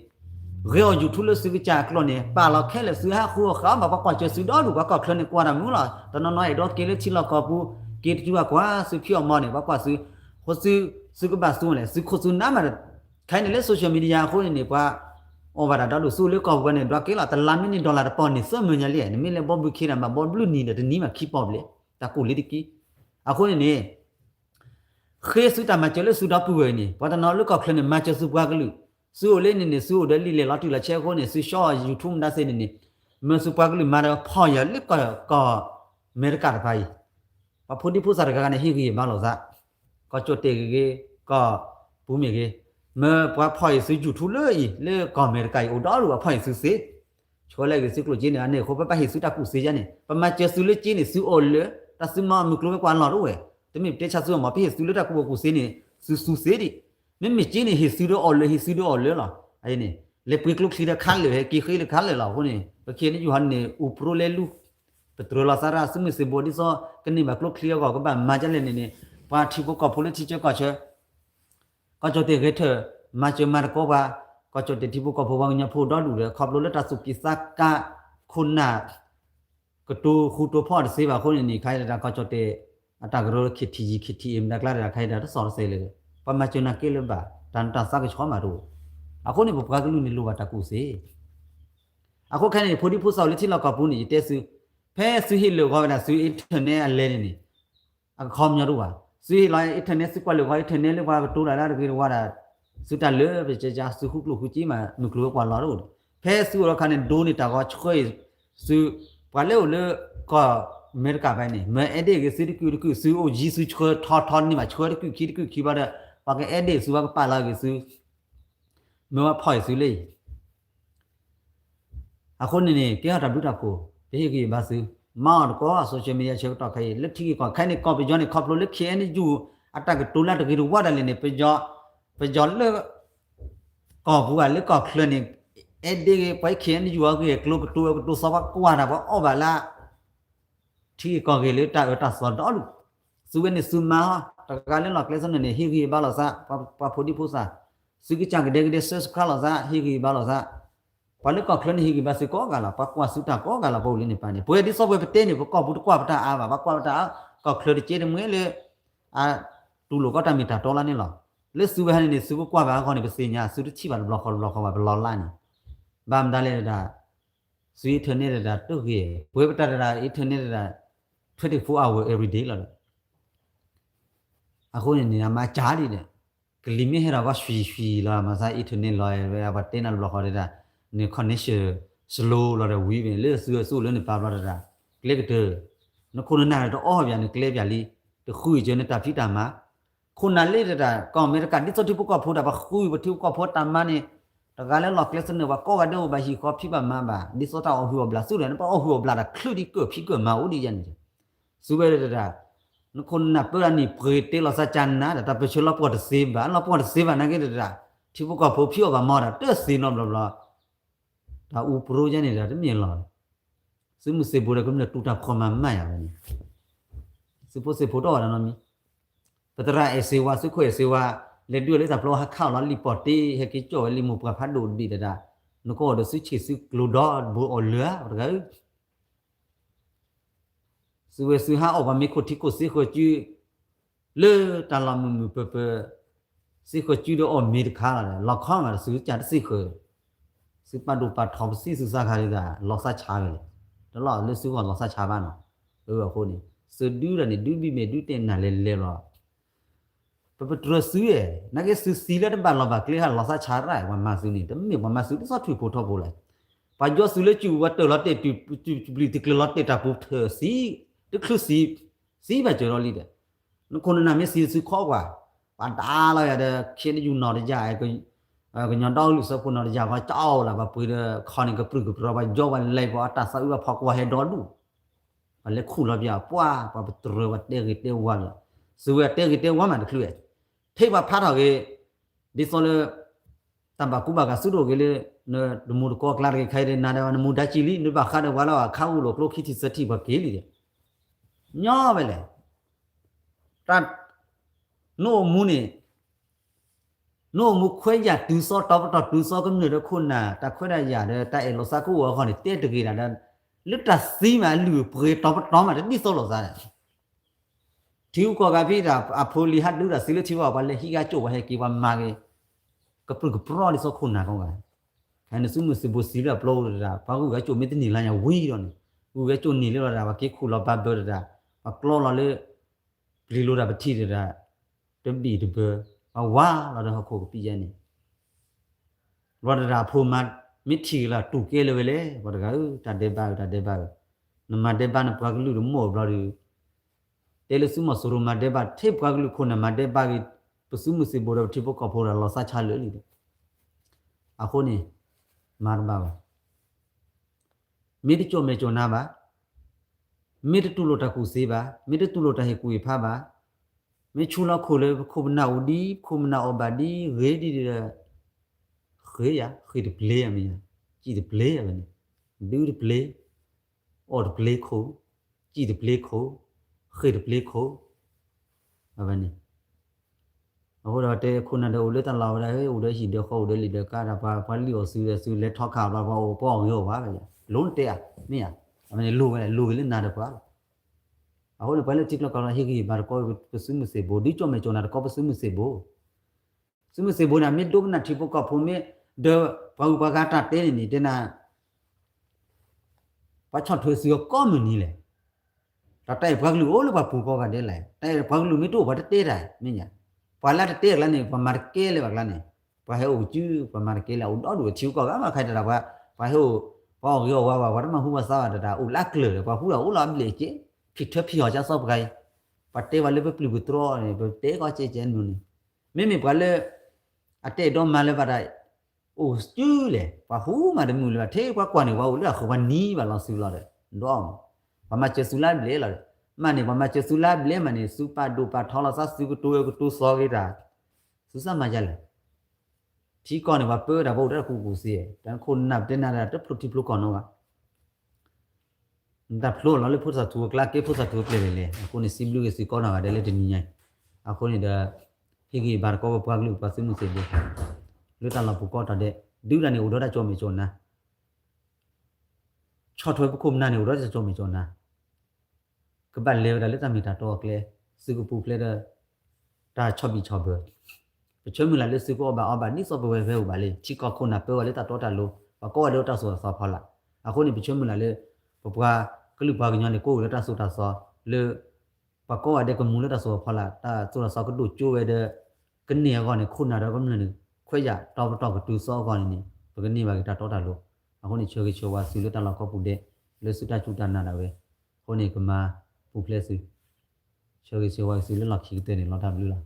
ရေော်ယူထူလစုကြကလောနေပါလောက်ခဲလေစူဟာခုခါမဘကွာချစူတော့လူကကောက်ခလနေကွာရမူလားတနနော်ရတော့ကေလေချီလောက်ကောက်ဖူးကေတူကွာစူဖြော်မောနေဘကွာစူဟိုစူကပါစူလေစူခုစူနာမခိုင်းနေလေဆိုရှယ်မီဒီယာခုနေပွားအော်ဘာတာလို့စူလေကောက်ကနေတော့ကေလာတလာမီနီဒေါ်လာပေါ်နေစမညာလေနေမီလေဘောဘူခိရမှာဘောဘလူနီတဲ့နီးမှာခိပေါ့လေတကူလီတကီအခုနေခေစုတမကျလစုတော့ပူဝဲနေဘာတနော်လုကောက်ခလနေမချစုပွားကလူစူလေးနေစူဒလီလေလာတူလာချဲခိုးနေစူရှော့ယူထုံဒါစေနေမစုပွားကလူမာတော့ဖော်ရလစ်ကောအမေရိကန်ဖိုင်ပဖိုဒီဖူစာရကနေဟီဂီမလောစားကောချိုတေဂီကောဘူးမီဂီ mà qua phải sử dụng thu lưỡi còn mẹ cái ở đó rồi phải sử dụng cho lại cái sử dụng gì này không phải sử ta cũng sử dụng này mà chơi sử dụng gì này sử ổn lưỡi ta sử mà mình cũng quan lo rồi thế mình để cho sử mà phải sử dụng ta cũng sử này sử sử đi mình chỉ này sử dụng ổn lưỡi là ai này lấy cái lúc sử dụng khăn lưỡi cái khi khăn lưỡi là cái này cái khi này Johan này upro lên lu betul lah Sarah sử sử body so cái này mà lúc clear gọi các bạn mà cho lên này và thì có phụ lên thì có cho tiền cái thở mà cho mà có ba có cho tiền thì có phụ bằng nhà phụ đó đủ rồi khắp luôn là sụp kí sát cả khôn nà cái tu khu tu phò sẽ vào khôn này khai ra có cho tiền ta cái rồi khít thì em đã là khai ra nó sọt sẽเลยvà mà cho nó kia luôn bà tan sát cái chó mà rồi khôn này bộ cái luôn này luôn bà ta cũng sẽ khôn khai này phụ đi phụ sau lên thì là có phụ này thế sự phê sự hi lưu gọi là sự internet lên này không nhớ đúng không suy lại internet sự qua lưu gọi internet lưu qua tu lại là cái gọi là sự ta lỡ về chơi sự khúc lục chỉ mà nụ lúa qua ló rồi phê sự là cái này đôi này ta có chơi sự qua lưu lỡ có mấy cái bài này mà ở đây cái sự cái sự ô gì sự chơi thon này mà chơi cái khi bao giờ và cái ở đây sự và cái bài là cái sự mà phải sự lấyคนนี้แกรับรู้တာကိုဒီကြီးဘာစမောင်ကော social media ချက်တော့ခိုင်လက်ထီကောခိုင်နေကောပီဂျွန်နေခေါပလို့လက်ခဲနေယူအတကတူလာတကီဝါဒလည်းနေပီဂျွန်လေကောဘူးကလက်ကောခလနေအဲ့ဒီပိုက်ခဲနေယူအကေကလုကတူစဘာကွာတာဘောအော်ဘာလာထီကောကေလေတာစောတော့လူစုဝဲနေစုမာတကလည်းလောက်ကလေးစနေဟီကြီးဘာလို့စားပဖိုဒီဖူစာစုကချန်ကဒေကဒေဆစ်ခါလို့စားဟီကြီးဘာလို့စားပါလကောခလနေဟီကဘာစကောကလာပကွာစုတာကောကလာပိုလင်းနေပါနေဘွေဒီဆော့ဘွေပတဲနေကောဘူးတကွာပတာအားပါကွာပတာကောခလဒီချေမွေးလေတူလိုကတမီတာတော်လာနေလောလေစုဘဟနေစုကွာပါခေါနေပစညာစုတချိပါဘလော့ခေါပါဘလော့လာနေဘာမဒါလေဒါစုထနေတာတုတ်ကြီးဘွေပတာဒါထနေတာ24 hour every day လာအခုနေမှာကြားနေတယ်ကလီမီဟရာကရွှီလာမစားထနေလောရဘာတင်းနဘလော့ခေါ်နေတာနေ connection slow လာတဲ့ဝီးပင်လေဆူလုံးနေပါပါတာကလစ်တဲ့နခုနနာတော့အော်ပြန်နေကလစ်ပြလီတခုကျနေတာဖိတာမှာခုနလေးတာကောင်းမေကဒီစတိပုကဖိုးတာပါခုဘတိကဖိုးတမနေတကလည်း lock lesson ဘာကောကတော့ဘာရှိခေါ်ဖိပါမှာပါဒီစတာအော်ဟူဘလာဆူလည်းပေါ့အော်ဟူဘလာတာခလူဒီကဖိကမဦးဒီရန်ဆူပဲတာနခုနပရနီပရေတေလစချန်နာတာပချလပေါ်တစေဘာလပေါ်တစေဘာနာကေတာတိပုကဖိုးဖိောကမောတာတက်စီနော်ဘလာဒါဥပရိုဂျန်နေတာတမြင်လာစမှုစေဘူရကမတူတာခေါ်မှမှတ်ရမယ်စပိုစေဖို့တော့နော်မီပတရာအစေဝါစုခွေစေဝါလက်တွေ့လေးသာဘလောဟာခေါလာလီပေါ်တီဟက်ကီကျော်လီမူပဖတ်ဒိုဒီတာနကိုဒဆွချီစုကလိုဒေါ်ဘူအော်လရရဂစုဝစုဟာအော်မီကိုတီကိုစီကိုကျူလေတလာမမူပပစီကိုကျူတော့အော်မီတခါလာလောက်ခေါလာစုကြတဲ့စီကိုစပဒူပါထောင်စီစစားခါလေးကလောဆာချာပဲတော့လောလစုကလောဆာချာပါနော်လို့ခုနေစဒူရနေဒူဘီမေဒူတင်နာလေလောပဒရဆူရဲ့နကေဆူစီလက်ဘာလောဘာကလေးဟာလောဆာချာရိုင်ဝမဆူနေတမေဝမဆူစထွေဖို့တော့ပို့လိုက်ပါကျော်ဆူလေကျူဝတ်တော်လတဲ့တူပလီတကလတဲ့တာပုထစီတခလူစီပါကျော်တော်လေးတဲ့ခုနနာမေစီစုခေါ်ကွာပါတာလာရတဲ့ခင်းယူနော်ကြရဲ့ကညတောက်လူစပုနော်ကြာကကြောက်လာပါပွေခေါနေကပရုကပရပါကြောဝလိုက်ပါတာဆာဥဖောက်ကွာဟဲဒေါ်လူအလက်ခုလပြပွားပါပတရဝတဲကတဲဝါလာဇူဝတဲကတဲဝါမှတခလူရဲ့ထိပ်ပါဖားတော့ကေဒီဆိုလေတမ်ဘာကူဘာကစုတော့ကေလေနမူကောကလာကေခိုင်ရနာဒနမူဒချီလီနဘခါဒဝါလာခါဦးလို့ကလိုခိတိစတိဘကေလီညောပဲလေတတ်နိုမူနေနိုမူခွဲရတူစောတော့တူစောကမနေတော့ခုနာတခွဲရရတယ်တိုက်လောစာကူဝခေါနေတဲတကေတာလွတ်တစီးမှလူပြေတော့မှဒီစောလောစားတယ်ဒီဥကောကပြေတာအဖိုလီဟတ်လူတာစီလချီဝဘာလေဟီကကျိုဝဟဲကေဝမာကေကပရကပရောဒီစောခုနာကောကအဲ့နစုမစဘူစီရပလောတာဘာကူကကျိုမင်းတနီလာညာဝီတော့နေကူကကျိုနေလို့တာဘာကေခုလောဘာပြောတာအကလောလာလေဘလီလိုတာပတိတာတဘီတဘဝါလာတော့ခုပြရနေဝရဒါဖိုမတ်မီထီလာတူကဲလေဝလေဘာတကတတဲ့ပါနမတဲ့ပါနပကလူမောဘလာဒီတဲလစုမဆူရမတဲ့ပါထေပကလူခုနမတဲ့ပါက ပစုမစီဘောတော့တိပကဖိုလောစာချလွလီအခုနေမာရဘာမိတချိုမေချိုနာပါမိတတူလိုတကူစေးပါမိတတူလိုတဟေကူဖာပါမေချူလာခိုလေခုမနာဦးဒီခုမနာအဘဒီရေဒီရေရခေဒပလေအမီကြည့်ဒပလေအမီဒူဒပလေအော်ဒပလေခိုကြည့်ဒပလေခိုခေဒပလေခိုအဘနီအခုတော့တဲခုနတဲ့ဦးလေးတလာရဲဦးလေးရှိတဲ့ခေါ်ဦးလေးတဲ့ကားပါဖာလီကိုဆူရဲဆူလက်ထောက်ခါပါဘောပေါ့ရောပါပဲလုံးတဲမင်းအမနီလိုပဲလိုလေးနာတော့ပါအခုလည်းဘယ်လိုတိကလောက်ဟိကြီးဘာကောပစုမစေဘောဒီချောမေချောနာကောပစုမစေဘောစုမစေဘောနာမစ်ဒုကနာတိပကဖုမေဒေဘာဥပကာတာတဲနေတနာဘာချတ်ထွေစီကောမနီလေတတိုင်ဘဂလူအိုလဘပူကောကတဲလိုက်တိုင်ဘဂလူမီတိုဘာတဲတယ်မင်းညာဘာလာတဲလာနေပမာကဲလေဘလာနေဘာဟဲအိုကျူပမာကဲလာဦးတော့လူချူကောကမခိုင်တာဘာဟဲအိုဘောရောဝါဘာမဟူမစားတာဦးလက်ကလေဘာဟူလာဦးလာမလေချေဖြစ်ထဖြစ်အောင်ကြဆော့ပကိုင်ပတ်တဲဝါလေပပလူထရောနေတဲကောချေချဲနူနေမိဘာလေအတဲတော့မလဲပါတဲ့အိုစကျူလေဘာဟူမတမှုလေထေကွာနေဝါဦးလာခဝနီးဘာလောဆူလာတယ်တော့ဘာမချေဆူလာလေလာမနေဘာမချေဆူလာလေမနေစူပါဒူပါထောလာဆာစူကတူဆောဂီတာစူစမကြလေဒီကောနေဘာပေတာဗုဒ္ဓခုကူစီတန်ခုနပ်တင်နာတပလူတီပလူကောနောကဒါဖလိုလာလေဖုစာတူကလာကေဖုစာတူပလေလေအခုနေစီဘလူကစီကောနာကတယ်လေတနည်းညအခုနေတာဟိဂီဘာကောပွားကလူပါစမှုစေလေလူတလာပူကောတာတဲ့ဒူလာနေဥဒတာကြောမေကြောနာချော့ထွဲပခုမနာနေဥဒတာကြောမေကြောနာကပတ်လေဒါလက်တမီတာတော့ကလေစီကပူပလေတာချော့ဘီချော့ဘပချွေးမလာလေစီကောဘာနိစောဘဝဲဝဲဘာလေချီကောခုနာပဲဝလေတာတော့တာလို့ဘကောတော့တာဆိုဆောဖလာအခုနေပချွေးမလာလေပပွားကလူပါကညာနေကိုလက်တာဆိုတာဆောလေပကောအတဲ့ကမူလက်တာဆိုဖလာတာဆိုတာဆောကဒုကျိုးဝဲတဲ့ကနေကောနေခုနာတော့ကမနေခွဲရတော့ကတူဆောကောနေပကနေပါကတာတော့တာလို့အခုနေချိုဝါစီလက်တာလောက်ကောပူတဲ့လေစုတာချူတာနာတာပဲခုနေကမာပူဖလက်စီချိုဝါစီလက်လောက်ခီတဲ့နေလောက်တာဘလူးလား